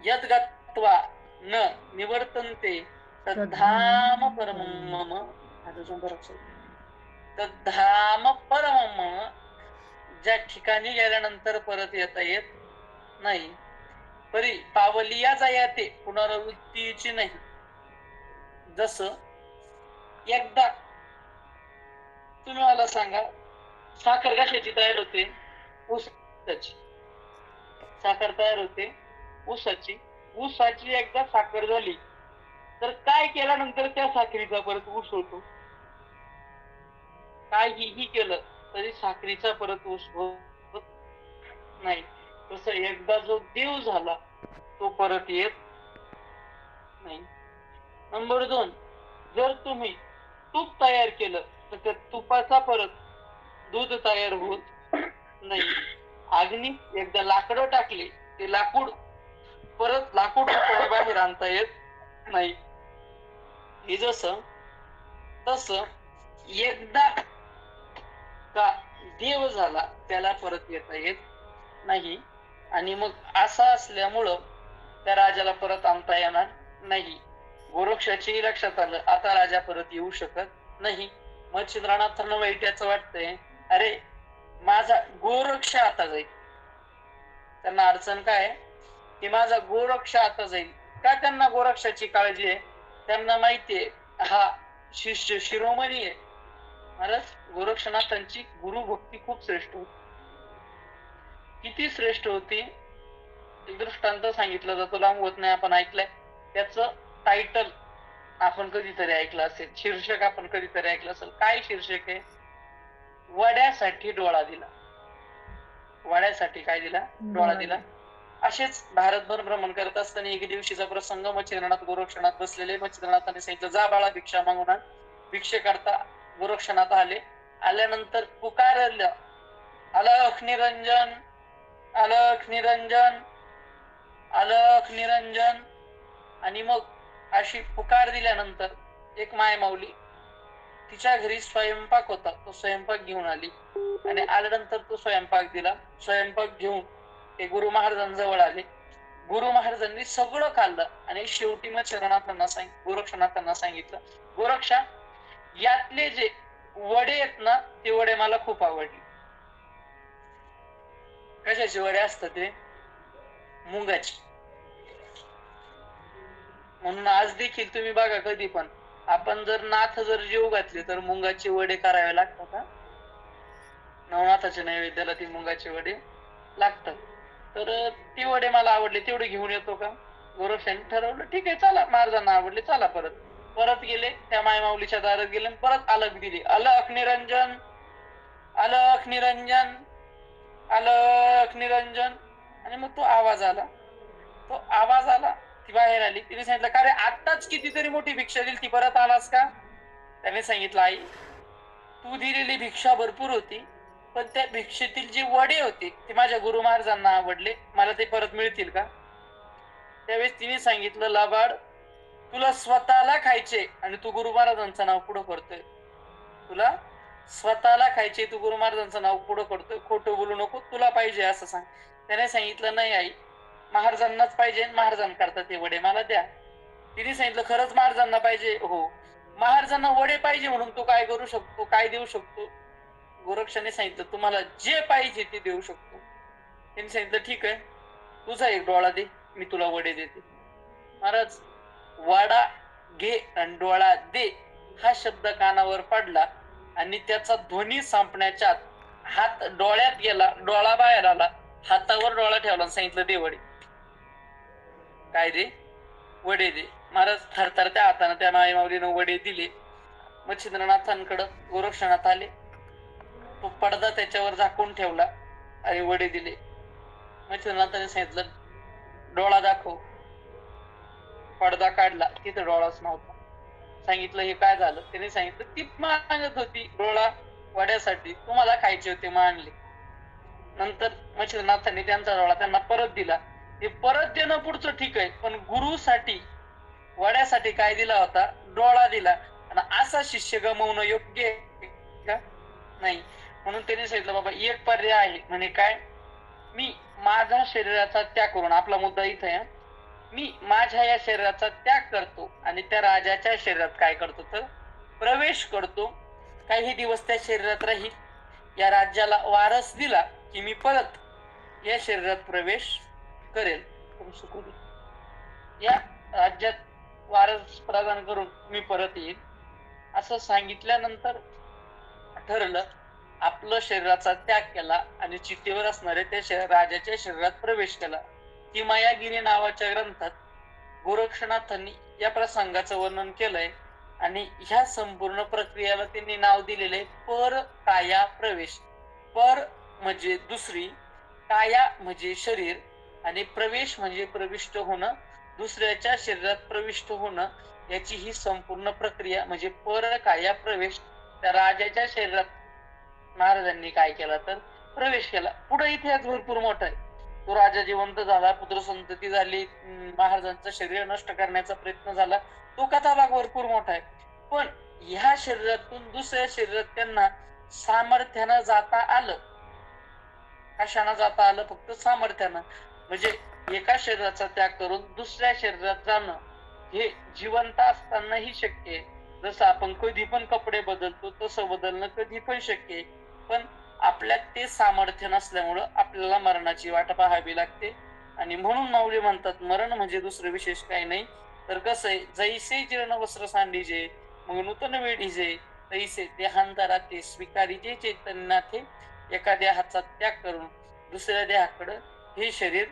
यद गत्वा न निवर्तन्ते तद्धाम परमम तद्धाम परमम, ज्या ठिकाणी गेल्यानंतर परत येता येत नाही. परी पावलिया जायाते पुनरावृत्तीची नाही. जसं एकदा तुम्ही मला सांगा साखर कशाची तयार होते? ऊसाची. साखर तयार होते ऊसाची. ऊसाची एकदा साखर झाली तर काय केल्यानंतर त्या साखरीचा परत ऊस होतो? काहीही केलं तरी साखरीचा परत ऊस होत नाही. तसं एकदा जो देव झाला तो परत येत नाही. नंबर 2, जर तुम्ही तूप तयार केलं तर त्या तुपाचा परत दूध तयार होत नाही. अग्नीत एकदा लाकडं टाकले ते लाकूड परत लाकूड बाहेर आणता येत नाही. हे जसं तसं एकदा का देव झाला त्याला परत येता येत नाही. आणि मग असं असल्यामुळं त्या राजाला परत आणता येणार नाही. गोरक्षाची लक्षात आलं आता राजा परत येऊ शकत नाही. मग चिंद्रनाथांना वाईट याचं वाटतंय अरे माझा गोरक्ष आता जाईल. त्यांना अडचण काय आहे की माझा गोरक्ष आता जाईल. का त्यांना गोरक्षाची काळजी आहे? त्यांना माहितीये हा शिष्य शिरोमणी आहे. महाराज गोरक्षनाथांची गुरुभक्ती खूप श्रेष्ठ होती. किती श्रेष्ठ होती? एक दृष्टांत सांगितलं जातो, लांब होत नाही, आपण ऐकलंय. त्याचं टायटल आपण कधीतरी ऐकलं असेल, शीर्षक आपण कधीतरी ऐकलं असेल. काय शीर्षक आहे? वड्यासाठी डोळा दिला. वड्यासाठी काय दिला? डोळा दिला. असेच भारतभर भ्रमण करत असताना एक दिवशीचा प्रसंग, मच्छिंद्रनाथ गोरक्षनाथ बसलेले. मच्छिंद्रनाथांनी सांगितलं, जा बाळा भिक्षा मागून आण. भिक्षे करता गोरक्षनाथ आले. आल्यानंतर पुकारलं, अलख निरंजन, अलख निरंजन, अलख निरंजन. आणि मग अशी पुकार दिल्यानंतर एक मायमाऊली, तिच्या घरी स्वयंपाक होता, तो स्वयंपाक घेऊन आली. आणि आल्यानंतर तो स्वयंपाक दिला. स्वयंपाक घेऊन ते गुरु महाराजांजवळ आले. गुरु महाराजांनी सगळं खाल्लं आणि शेवटी मग गोरक्षनाथांना सांगितलं, गोरक्षा, यातले जे वडे आहेत ना, ते वडे मला खूप आवडले. कशाचे वडे असतात ते? मुंगाचे. म्हणून आज देखील तुम्ही बघा, कधी पण आपण जर नाथ जर जेव घातले तर मुंगाचे वडे करावे लागतात. का नवनाथाच्या नैवेद्याला ती मुंगाचे वडे लागतात. तर ती वडे मला आवडले, तेवढे घेऊन येतो का? गोरक्षाने ठरवलं, ठीक आहे चला, महाराजांना आवडले, चला. परत गेले, त्या मायमाऊलीच्या दारात गेले, परत अलख दिली, अलख निरंजन, अलख निरंजन, अलख निरंजन. आणि मग तो आवाज आला. ती बाहेर आली. तिने सांगितलं, का रे आत्ताच कितीतरी मोठी भिक्षा दिली, ती परत आलास का? त्याने सांगितलं, आई तू दिलेली भिक्षा भरपूर होती, पण त्या भिक्षेतील जे वडे होते ते माझ्या गुरु महाराजांना आवडले, मला ते परत मिळतील का? त्यावेळेस तिने सांगितलं, लाबाड, तुला स्वतःला खायचे आणि तू गुरु महाराजांचं नाव पुढं करतोय. तुला स्वतःला खायचे, तू गुरु महाराजांचं नाव पुढं करतोय, खोटं बोलू नको, तुला पाहिजे असं सांग. त्याने सांगितलं, नाही आई, महाराजांनाच पाहिजे, महाराजांकरता ते वडे मला द्या. तिने सांगितलं, खरंच महाराजांना पाहिजे? हो. महाराजांना वडे पाहिजे म्हणून तू काय करू शकतो, काय देऊ शकतो? गोरक्षाने सांगितलं, तुम्हाला जे पाहिजे ते देऊ शकतो. त्यांनी सांगितलं, ठीक आहे, तुझा एक डोळा दे, मी तुला वडे देते. महाराज, वाडा घे आणि डोळा दे हा शब्द कानावर पडला आणि त्याचा ध्वनी संपण्याच्या हात डोळ्यात गेला, डोळा बाहेर आला, हातावर डोळा ठेवला, सांगितलं, दे वडे. काय दे? वडे दे. महाराज थरथरत्या हाताने त्या मायमाऊलीनं वडे दिले. मच्छिंद्रनाथांकडं गोरक्षनाथ आले, तो पडदा त्याच्यावर झाकून ठेवला आणि वडे दिले. मच्छिंद्रनाथांनी सांगितलं, डोळा दाखव. पडदा काढला, तिथे डोळाच नव्हता. सांगितलं, हे काय झालं? त्याने सांगितलं, ती मागत होती डोळा वड्यासाठी, तुम्हाला खायचे होते, मानले. नंतर मच्छिंद्रनाथांनी त्यांचा डोळा त्यांना परत दिला. ते परत देणं पुढचं ठीक आहे, पण गुरुसाठी वड्यासाठी काय दिला होता? डोळा दिला. आणि असा शिष्य गमवणं योग्य आहे का? नाही. म्हणून त्यांनी सांगितलं, बाबा एक पर्याय आहे. म्हणे काय? मी माझ्या शरीराचा त्याग करून, आपला मुद्दा इथं आहे, मी माझ्या या शरीराचा त्याग करतो आणि त्या राजाच्या शरीरात काय करतो तर प्रवेश करतो. काही दिवस त्या शरीरात राहील. या राज्याला वारस दिला की मी परत या शरीरात प्रवेश करेल. या राज्यात वारस प्रदान करून मी परत येईल. असं सांगितल्यानंतर ठरलं, आपलं शरीराचा त्याग केला आणि चिठ्ठीवर असणारे त्या राजाच्या शरीरात प्रवेश केला. हिमायागिरी नावाच्या ग्रंथात गोरक्षनाथांनी या प्रसंगाचं वर्णन केलंय आणि ह्या संपूर्ण प्रक्रियेला त्यांनी नाव दिलेले पर काया प्रवेश. पर म्हणजे दुसरी, काया म्हणजे शरीर आणि प्रवेश म्हणजे प्रविष्ट होणं, दुसऱ्याच्या शरीरात प्रविष्ट होणं. याची ही संपूर्ण प्रक्रिया म्हणजे पर काया प्रवेश. त्या राजाच्या शरीरात महाराजांनी काय केला तर प्रवेश केला. पुढे इतिहास भरपूर मोठा आहे. तो राजा जिवंत झाला, पुत्र संतती झाली, महाराजांचं शरीर नष्ट करण्याचा प्रयत्न झाला, तो कथाभाग भरपूर मोठा आहे. पण ह्या शरीरातून दुसऱ्या शरीरात त्यांना सामर्थ्यानं जाता आलं. कशानं जाता आलं? फक्त सामर्थ्यानं. म्हणजे एका शरीराचा त्याग करून दुसऱ्या शरीरात जाणं हे जिवंत असतानाही शक्य आहे. जसं आपण कधी पण कपडे बदलतो तसं बदलणं कधी पण शक्य आहे. पण आपल्यात ते सामर्थ्य नसल्यामुळं आपल्याला मरणाची वाट पाहावी लागते. आणि म्हणून माऊली म्हणतात मरण म्हणजे दुसरं विशेष काही नाही, तर कसं आहे, जैसे जीर्ण वस्त्र सांडीजे मग नूतन वेढीजे, तैसे देहांतरा ते स्वीकारीजे चैतन्याथे, एका देहाचा त्याग करून दुसऱ्या देहाकडं हे शरीर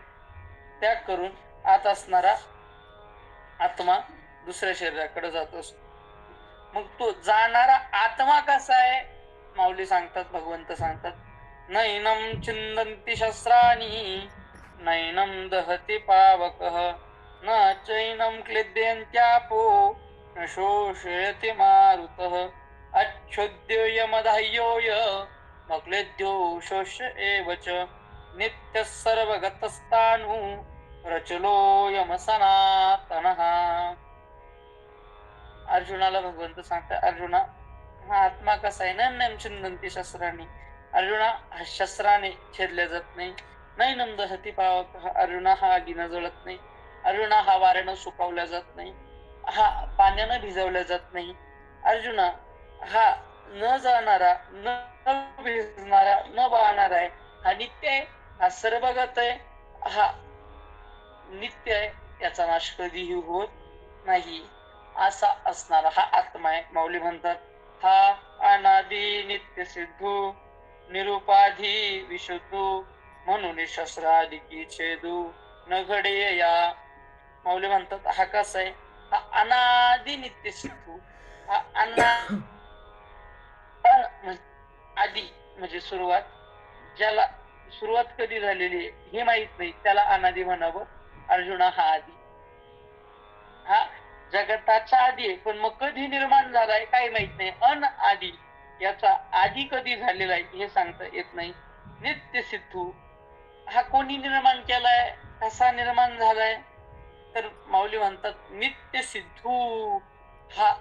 त्याग करून आत असणारा आत्मा दुसऱ्या शरीराकडे जात असतो. मग तो जाणारा आत्मा कसा आहे, माऊली सांगतात, भगवंत सांगतात, नैनम चिंदंती शस्त्राणी नैनम दहती पावकः न चैनम क्लिद्यन्त्यापो न शोषयति मारुतः अच्छुद्य यमधाह्योय न क्लिद्यो शोष्य एव च नित्यः सर्वगतस्तानु रचलो यम सनातनः. अर्जुनाला भगवंत सांगतात, अर्जुना हा आत्मा कसा आहे, नैनम चिंदंती शस्त्राणी, अर्जुना हा शस्त्राने छेदल्या जात नाही, नैनम दहती पावकः, अर्जुना हा आगीनं जळत नाही, अर्जुना हा वाऱ्यानं सुकावल्या जात नाही, हा पाण्यानं भिजवल्या जात नाही, अर्जुना हा न जाणारा, न भिजणारा, न वाहणारा आहे, हा नित्य आहे, हा सर्वगत आहे, हा नित्य आहे, याचा नाश कधीही होत नाही, असा असणारा हा आत्मा आहे. माऊली म्हणतात, हा अनादि नित्य सिद्धू निरुपाधी विशुद्धू म्हणून शस्त्रादिकी छेदू न घडे या. माऊली म्हणतात हा कसा आहे, हा अनादि नित्य सिद्धू, हा आदी म्हणजे सुरुवात, ज्याला सुरुवात कधी झालेली आहे हे माहित नाही त्याला अनादि म्हणावं. अर्जुना हा आदी, हा जगताचा आदी आहे, पण मग कधी निर्माण झालाय काही माहित नाही. अनआदी, याचा आधी कधी झालेला आहे हे सांगता येत नाही. नित्य सिद्धू, हा कोणी निर्माण केलाय, कसा निर्माण झालाय, तर माऊली म्हणतात नित्य सिद्धू, हा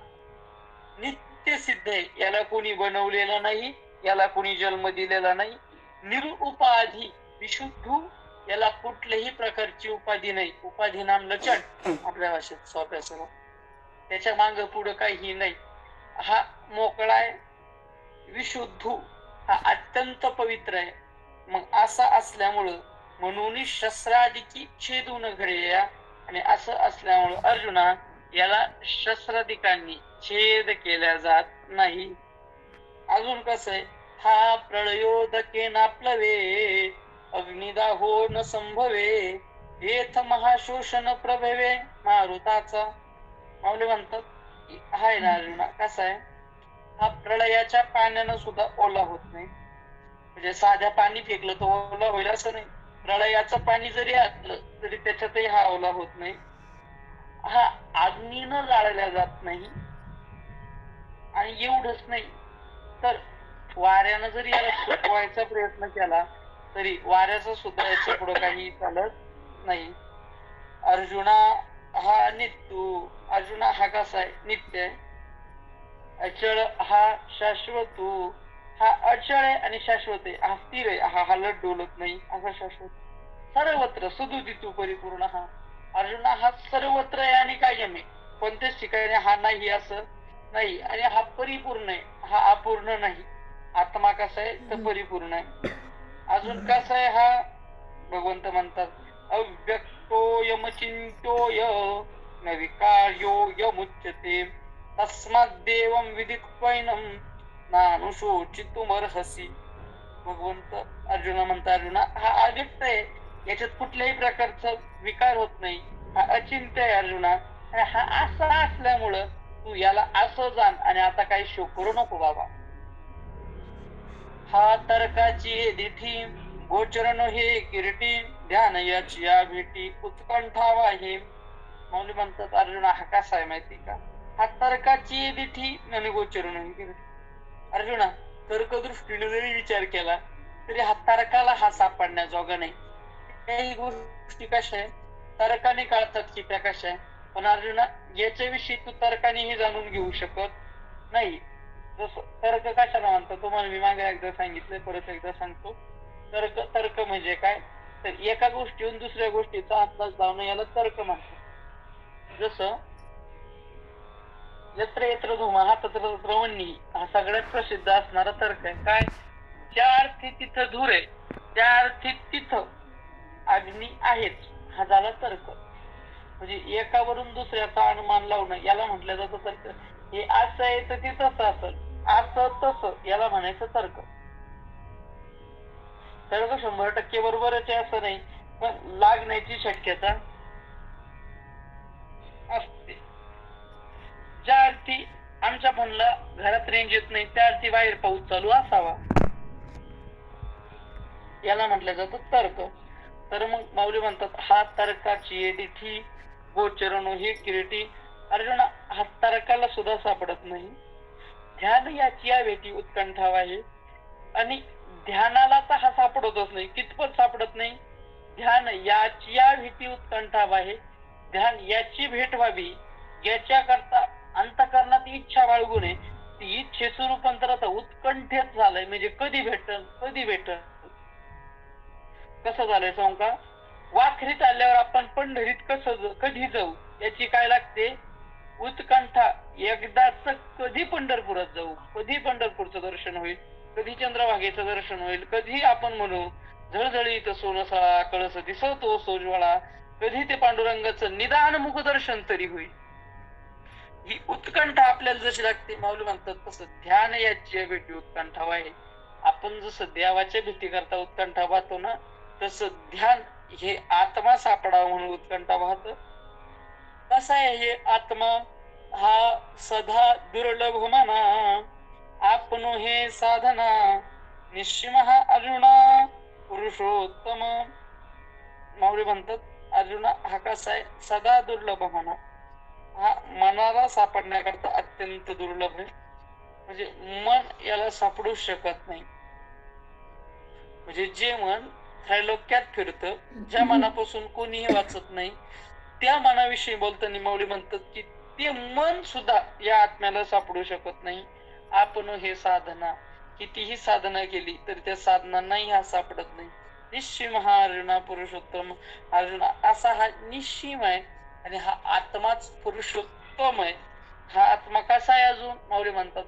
नित्य सिद्ध आहे, याला कोणी बनवलेलं नाही, याला कोणी जन्म दिलेला नाही. निरुपाधी विशुद्धू, याला कुठल्याही प्रकारची उपाधी नाही, उपाधी नाम लचंड आपल्या भाषेत सोप्या सर्व, त्याच्या माग पुढं काही नाही, हा मोकळा आहे. विशुद्धू, हा अत्यंत पवित्र आहे. मग असा असल्यामुळं म्हणून शस्त्रादिकी छेदून घडेया, आणि असं असल्यामुळं अर्जुना याला शस्त्रादिकांनी छेद केल्या जात नाही. अजून कसं आहे, हा प्रळयोदके नाप्लवे अग्निदाहो न संभवे येथ महाशोषण प्रभवे मारुताचा. माऊली म्हणतात हाय ना अर्जुना, कसा आहे, हा प्रळयाच्या पाण्यानं सुद्धा ओला होत नाही, म्हणजे साध्या पाणी फेकलं तर ओला होईल असं नाही, प्रळयाचं पाणी जरी असलं तरी त्याच्यातही हा ओला होत नाही, हा अग्नीनं जाळल्या जात नाही. आणि एवढंच नाही, तर वाऱ्यानं जरी याला सुकवायचा प्रयत्न केला तरी वाऱ्याचा सुद्धा याच्या पुढे काही चालत नाही. अर्जुना हा नित्य, अर्जुना हा कसा आहे, नित्य आहे. अचळ हा शाश्वत, हा अचळ आहे आणि शाश्वत आहे, हा स्थिर आहे, हा हलत डोलत नाही, असा शाश्वत. सर्वत्र सदुदितू परिपूर्ण, हा अर्जुना हा सर्वत्र आहे आणि कायम आहे, कोणत्याच ठिकाणी हा नाही असं नाही, आणि हा परिपूर्ण आहे, हा अपूर्ण नाही. आत्मा कसा आहे तर परिपूर्ण आहे. अजून कसा आहे हा, भगवंत म्हणतात अव्यक्तो यमचिंत्योय न विकार्यो यमुच्यते तस्मात् देवं विदित्वैनं नानुशोचितुमर्हसि. भगवंत अर्जुना म्हणतात, अर्जुना हा अव्यक्त आहे, याच्यात कुठल्याही प्रकारचा विकार होत नाही, हा अचिंत्य आहे अर्जुना, आणि हा असा असल्यामुळं तू याला असं जाण आणि आता काही शोक करू नको बाबा. हा तर्काची दिठी गोचरण हे किरीटी ध्यान याची या भेटी उत्कंठावा हे. माऊली म्हणतात अर्जुना हा कसा आहे माहिती का, हा तर्काची दिठी आणि गोचरण हे किरीटी. अर्जुना तर्कदृष्टीने जरी विचार केला तरी हा तर्काला हा सापडण्याजोगा नाही. काही गोष्टी कशा आहे तर्काने कळतात की त्या कशा आहे, पण अर्जुना याच्याविषयी तू तर्कानेही जाणून घेऊ शकत नाही. जसं तर्क कशाला म्हणतात तुम्हाला मी मागे एकदा सांगितलंय, परत एकदा सांगतो. तर्क, तर्क म्हणजे काय, तर एका गोष्टीहून दुसऱ्या गोष्टीचा अंदाज लावणं याला तर्क म्हणतात. जसं यत्र यत्र धुमः तत्र तत्र वह्निः, हा सगळ्यात प्रसिद्ध असणारा तर्क आहे. काय, ज्या अर्थी तिथं धूर आहे त्या अर्थी तिथं अग्नी आहेच, हा झाला तर्क. म्हणजे एकावरून दुसऱ्याचा अनुमान लावणं याला म्हटलं जातं तर्क. हे असं आहे तर ते तसं असेल, असं तसं याला म्हणायचं तर्क. तर्क 100% बरोबरच आहे असं नाही, पण लागण्याची शक्यता असते. ज्या अर्थी आमच्या फोनला घरात रेंज येत नाही त्या अर्थी बाहेर पाऊस चालू असावा याला म्हटलं जातं तर्क. तर मग माऊली म्हणतात हा तर्काची येठी गोचरणो ही किरीटी. अर्जुना, हा तर्काला सुद्धा सापडत नाही. ध्यान याची या भेटी उत्कंठावा आहे. आणि ध्यानाला तर हा सापडतच नाही. कितपत सापडत नाही? ध्यान याची या भेटी उत्कंठावा आहे. ध्यान याची भेट व्हावी याच्याकरता अंतःकरणात इच्छा बाळगू नये. ती इच्छेचं रूपांतर आता उत्कंठेत झालंय. म्हणजे कधी भेटल कधी भेटल. कसं झालंय सांगू का? वाखरीत आल्यावर आपण पंढरीत कधी जाऊ याची काय लागते? उत्कंठा. एकदाच कधी पंढरपुरात जाऊ, कधी पंढरपूरचं दर्शन होईल, कधी चंद्रभागेचं दर्शन होईल, कधी आपण म्हणू झळझळीत सोनसळा कळस दिसतो सोजवळा, कधी ते पांडुरंगाचं निदान मुखदर्शन तरी होईल. ही उत्कंठा आपल्याला जशी लागते, माऊली म्हणतात तसं ध्यान याची भेटी उत्कंठा आहे. आपण जसं देवाच्या भीती करता उत्कंठा पाहतो ना, तसं ध्यान हे आत्मा सापडावा म्हणून उत्कंठा पाहत. कसा आहे हे आत्मा? हा सदा दुर्लभ म्हणा, आपण हे साधना निश्चिम हा अर्जुना पुरुषोत्तम. माऊली म्हणतात अर्जुना हा कसा आहे? सदा दुर्लभ म्हणा, हा मनाला सापडण्याकरता अत्यंत दुर्लभ आहे. म्हणजे मन याला सापडू शकत नाही. म्हणजे जे मन त्रैलोक्यात फिरत, ज्या मनापासून कोणीही वाचत नाही, त्या मनाविषयी बोलताना माऊली म्हणतात की ते मन सुद्धा या आत्म्याला सापडू शकत नाही. आपण हे साधना कितीही साधना केली तरी त्या साधनांनाही हा सापडत नाही. निश्चिम हा अर्जुना पुरुषोत्तम. अर्जुना असा हा निश्चिम आहे आणि हा आत्माच पुरुषोत्तम आहे. हा आत्मा कसा आहे अजून? माऊली म्हणतात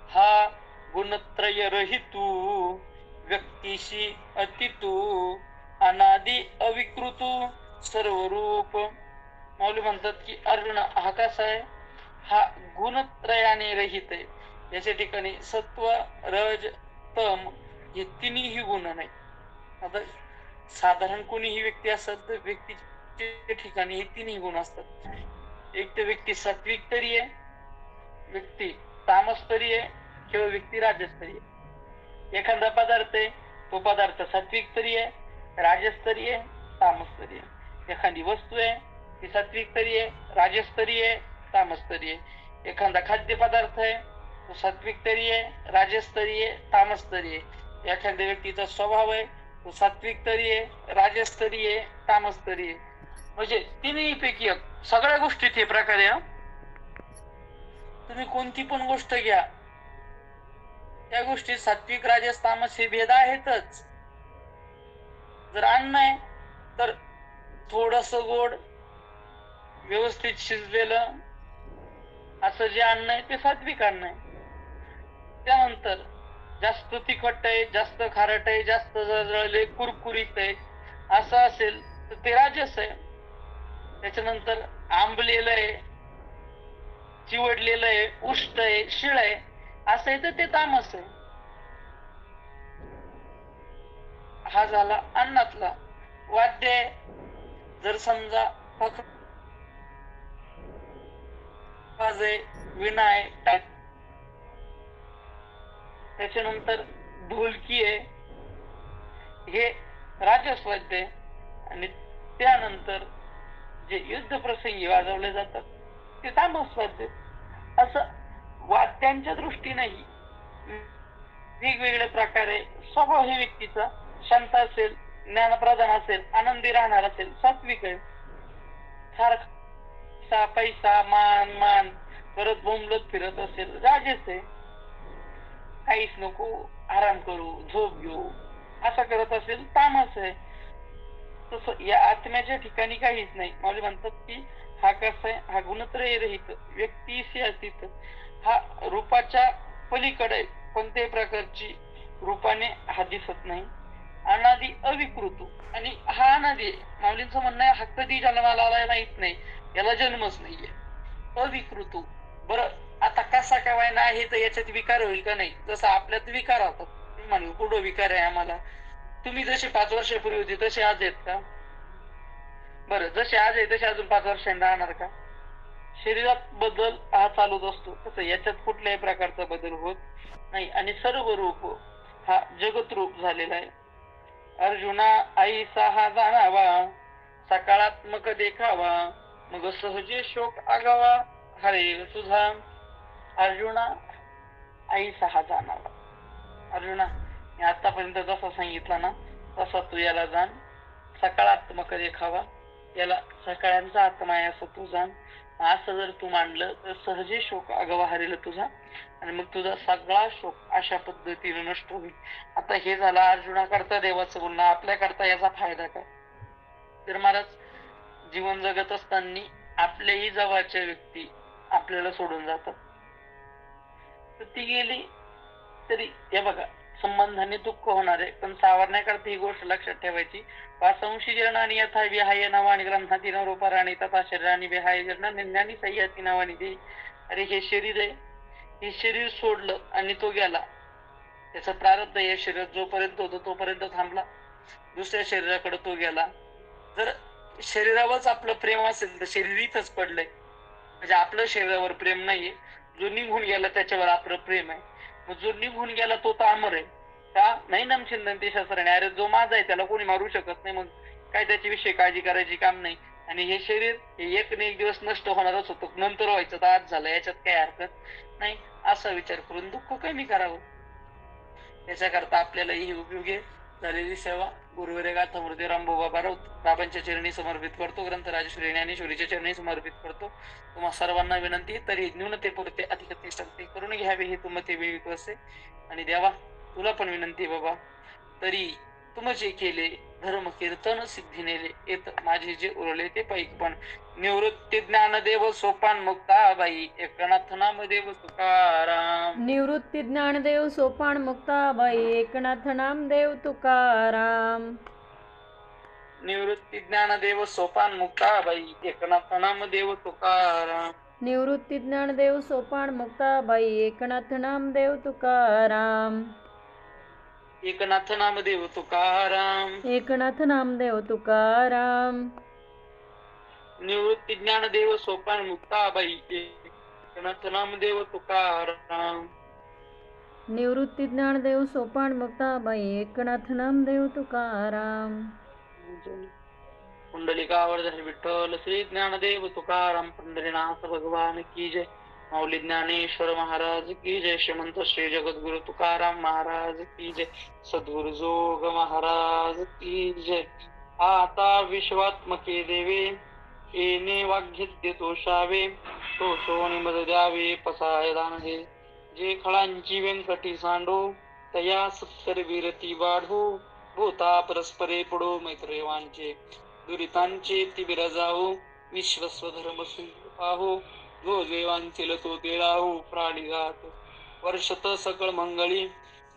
हा गुणत्रय रहितू, व्यक्तीशी अतितू, अनादि अविकृतू, सर्वरूप. माऊली म्हणतात की अर्जुन हा कसा आहे? हा गुणत्रयाने रहित आहे. याच्या ठिकाणी सत्व रज तम हे तिन्ही गुण नाही. आता साधारण कोणीही व्यक्ती असत तर व्यक्तीच्या ठिकाणी हे तिन्ही गुण असतात. एक तर व्यक्ती सात्विक तरी आहे, व्यक्ती तामस्तरी आहे किंवा व्यक्ती राजस्तरी आहे. एखादा पदार्थ आहे, तो पदार्थ सात्विक तरी आहे, राजस्तरी आहे, तामस्तरी आहे. एखादी वस्तू आहे ती सात्विक तरी आहे, राजस्तरी आहे, तामस्तरी आहे. एखादा खाद्य पदार्थ आहे तो सात्विक तरी आहे, राजस्तरी आहे, तामस्तरी आहे. एखाद्या व्यक्तीचा स्वभाव आहे तो सात्विक तरी आहे, राजस्तरी आहे, तामस्तरी आहे. म्हणजे तिन्ही पैकी सगळ्या गोष्टीत हे प्रकारे तुम्ही कोणती पण गोष्ट घ्या, त्या गोष्टीत सात्विक राजस तामस हे भेद आहेतच. जर अन्न आहे तर थोडस गोड व्यवस्थित शिजलेलं असं जे अन्न आहे ते सात्विक अन्न आहे. त्यानंतर जास्त तिखट आहे, जास्त खारट आहे, जास्त जळजळले कुरकुरीत आहे असं असेल तर ते राजस आहे. त्याच्यानंतर आंबलेलं आहे, चिवडलेलं आहे, उष्ट आहे, शिळ आहे असं आहे तर ते तामस आहे. हा झाला अन्नातला. वाद्य जर समजा वीणा आहे, त्याच्यानंतर ढोलकी आहे, हे राजस वाद्य आहे. आणि त्यानंतर जे युद्ध प्रसंगी वाजवले जातात ते तामस वाद्य. असं वाद्यांच्या दृष्टीनेही वेगवेगळ्या प्रकारे स्वभाव हे व्यक्तीचा शांत असेल, ज्ञानप्रधान असेल, आनंदी राहणार असेल, सात्विक आहे. सारखा पैसा मान मान परत बोंबलत फिरत असेल, राजस आहे. काहीच नको, आराम करू, झोप घेऊ असं करत असेल, तामस आहे. तसं या आत्म्याच्या ठिकाणी काहीच नाही. मला म्हणतात की हा कसा आहे? हा गुणत्रय रहित, व्यक्तीशी अस्तित्व, हा रूपाच्या पलीकडे कोणत्याही प्रकारची रूपाने हा दिसत नाही. अनादी अविकृतू, आणि हा अनादी आहे. माऊलींचं म्हणणं आहे, हा कधी जन्माला आलाय माहित नाही, याला जन्मच नाहीये. अविकृतू. बरं, आता कसा काय वाय ना, हे तर याच्यात विकार होईल का नाही? जसं आपल्यात विकार होतात, म्हणून कुठं विकार आहे आम्हाला? तुम्ही जसे 5 वर्षापूर्वी होते तसे आज आहेत का? बरं, जसे आज आहे तसे अजून 5 वर्षांनी राहणार का? शरीरात बदल हा चालूच असतो, तसं याच्यात कुठल्याही प्रकारचा बदल होत नाही. आणि सर्व रूप हा जगत रूप झालेला आहे. अर्जुना आईसा हा जाणावा, सकारात्मक देखावा, मग सहजे शोक आगावा, हरे तुझा. अर्जुना आईसा हा जाणावा. अर्जुना, मी आतापर्यंत जसा सांगितला ना तसा तू याला जाण. सकारात्मक देखावा, याला सकाळ्यांचा आत्मा आहे असं तू जाण. असं जर तू मांडलं तर सहजे शोक आगावा हरेल तुझा, आणि मग तुझा सगळा शोक अशा पद्धतीने नष्ट होईल. आता हे झालं अर्जुना करता देवाचं बोलणं. आपल्या करता याचा फायदा काय? तर महाराज, जीवन जगत असताना आपल्याही जवळच्या व्यक्ती आपल्याला सोडून जातात. तर ती गेली तरी हे बघा, संबंधाने दुःख होणार आहे, पण सावरण्याकरता ही गोष्ट लक्षात ठेवायची. वासंशी जरणानी यथा विहाय नवानी ग्रंथाती न रूपाराणी तथा शरीरानी विहाय जरण निंद्यानी सह्याती नावानी दे. अरे हे शरीर आहे, हे शरीर सोडलं आणि तो गेला, त्याचा प्रारब्ध या शरीरात जोपर्यंत होतो तोपर्यंत थांबला, दुसऱ्या शरीराकडे तो गेला. जर शरीरावरच आपलं प्रेम असेल तर शरीर इथंच पडलंय, म्हणजे आपलं शरीरावर प्रेम नाहीये. जो निघून गेला त्याच्यावर आपलं प्रेम आहे. मग जो निघून गेला तो तर अमर आहे का? नाही ना चिंतनते शास्त्राने. अरे जो माझा आहे त्याला कोणी मारू शकत नाही, मग काय त्याच्याविषयी काळजी करायची काम नाही. आणि हे शरीर हे एक न एक दिवस नष्ट होणारच होतं, नंतर व्हायचं तर आज झालं, याच्यात काही हरकत नाही. असा विचार करून दुःख कमी करावं. याच्याकरता आपल्याला ही उपयोगी झालेली सेवा गुरुवर्य गाथा मूर्ती रामभाऊ राऊत बाबांच्या चरणी समर्पित करतो. ग्रंथ राजश्री ज्ञानेश्वरीच्या चरणी समर्पित करतो. तुम्हा सर्वांना विनंती, तरी न्यूनतेपुरते अधिकते सांगते करून घ्यावे हे तुमते विवेक असे. आणि देवा, तुला पण विनंती बाबा, तरी तुम जे केले धर्म कीर्तन सिद्धी नेले, येत माझे जे उरले ते पैकपण. निवृत्ती ज्ञानदेव सोपान मुक्ताबाई, एकनाथ नामदेव तुकाराम. निवृत्ती ज्ञानदेव सोपान मुक्ताबाई, एकनाथ नामदेव तुकाराम. निवृत्ती ज्ञानदेव सोपान मुक्ताबाई, एकनाथ नामदेव तुकाराम. निवृत्ती ज्ञानदेव सोपान मुक्ताबाई, एकनाथ नामदेव तुकाराम. एकनाथ नामदेव तुकाराम. एकनाथ नामदेव तुकाराम. निवृत्ती ज्ञानदेव सोपान मुक्ताबाई, एकनाथ नामदेव तुकाराम. निवृत्ती ज्ञानदेव सोपान मुक्ताबाई, एकनाथ नामदेव तुकाराम. कुंडलिकावर्धन विठ्ठल श्री ज्ञानदेव तुकाराम पंढरीनाथ भगवान की जय. माऊली ज्ञानेश्वर महाराज की जय. श्रीमंत श्री जगद्गुरु तुकाराम महाराज की जय. सद्गुरु जोग महाराज की जय. आता विश्वात्मके देवे, येणे वाग्यद्य तोषावे, तो सोनी मद द्यावे पसाय दान दे. जे खळांची व्यंकटी सांडो, तया सत्तर विरती वाढो, भूता परस्परे पडो मैत्रेवांचे, दुरितांचे ती बिरजावो, विश्वस्वधर्म पाहो, जो देवांचे तो तेलाहो प्राणी घात. वर्षत सकळ मंगळी,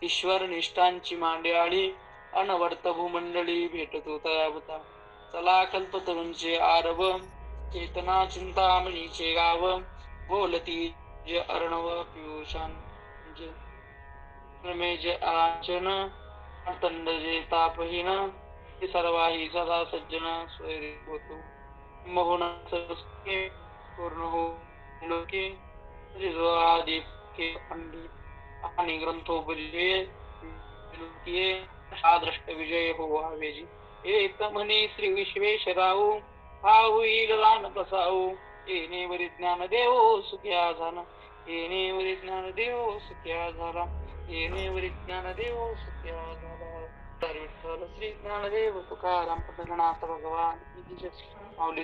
ईश्वर निष्ठांची मांड्याळी, अनवर्त भूमंडळी भेटतो तयाभूता. चला कल्पतरूंचे आरव, चेतना चिंतामणीचे गाव, बोलती जे अर्णव पियुषान जे आचन, तंड जे तापहीन, ते सर्वाही सदा सज्जन स्वैरी होतो. मोहन पूर्ण हो लोके, आदि के पंडित आणि ग्रंथोपजे आदृष्ट विजय हो आवेजी. एक म्हणे श्री विश्वेश्वराऊ, हा होईल रान बसाऊ, येणे वरी ज्ञान देव सुख्या झाला, येणे वरी ज्ञान देव सुख्या झाला, येणे वरी ज्ञान देव सुख्या झाला. तर विठ्ठल श्री ज्ञानदेव तुकाराम पंढरीनाथ भगवान की जय. माऊली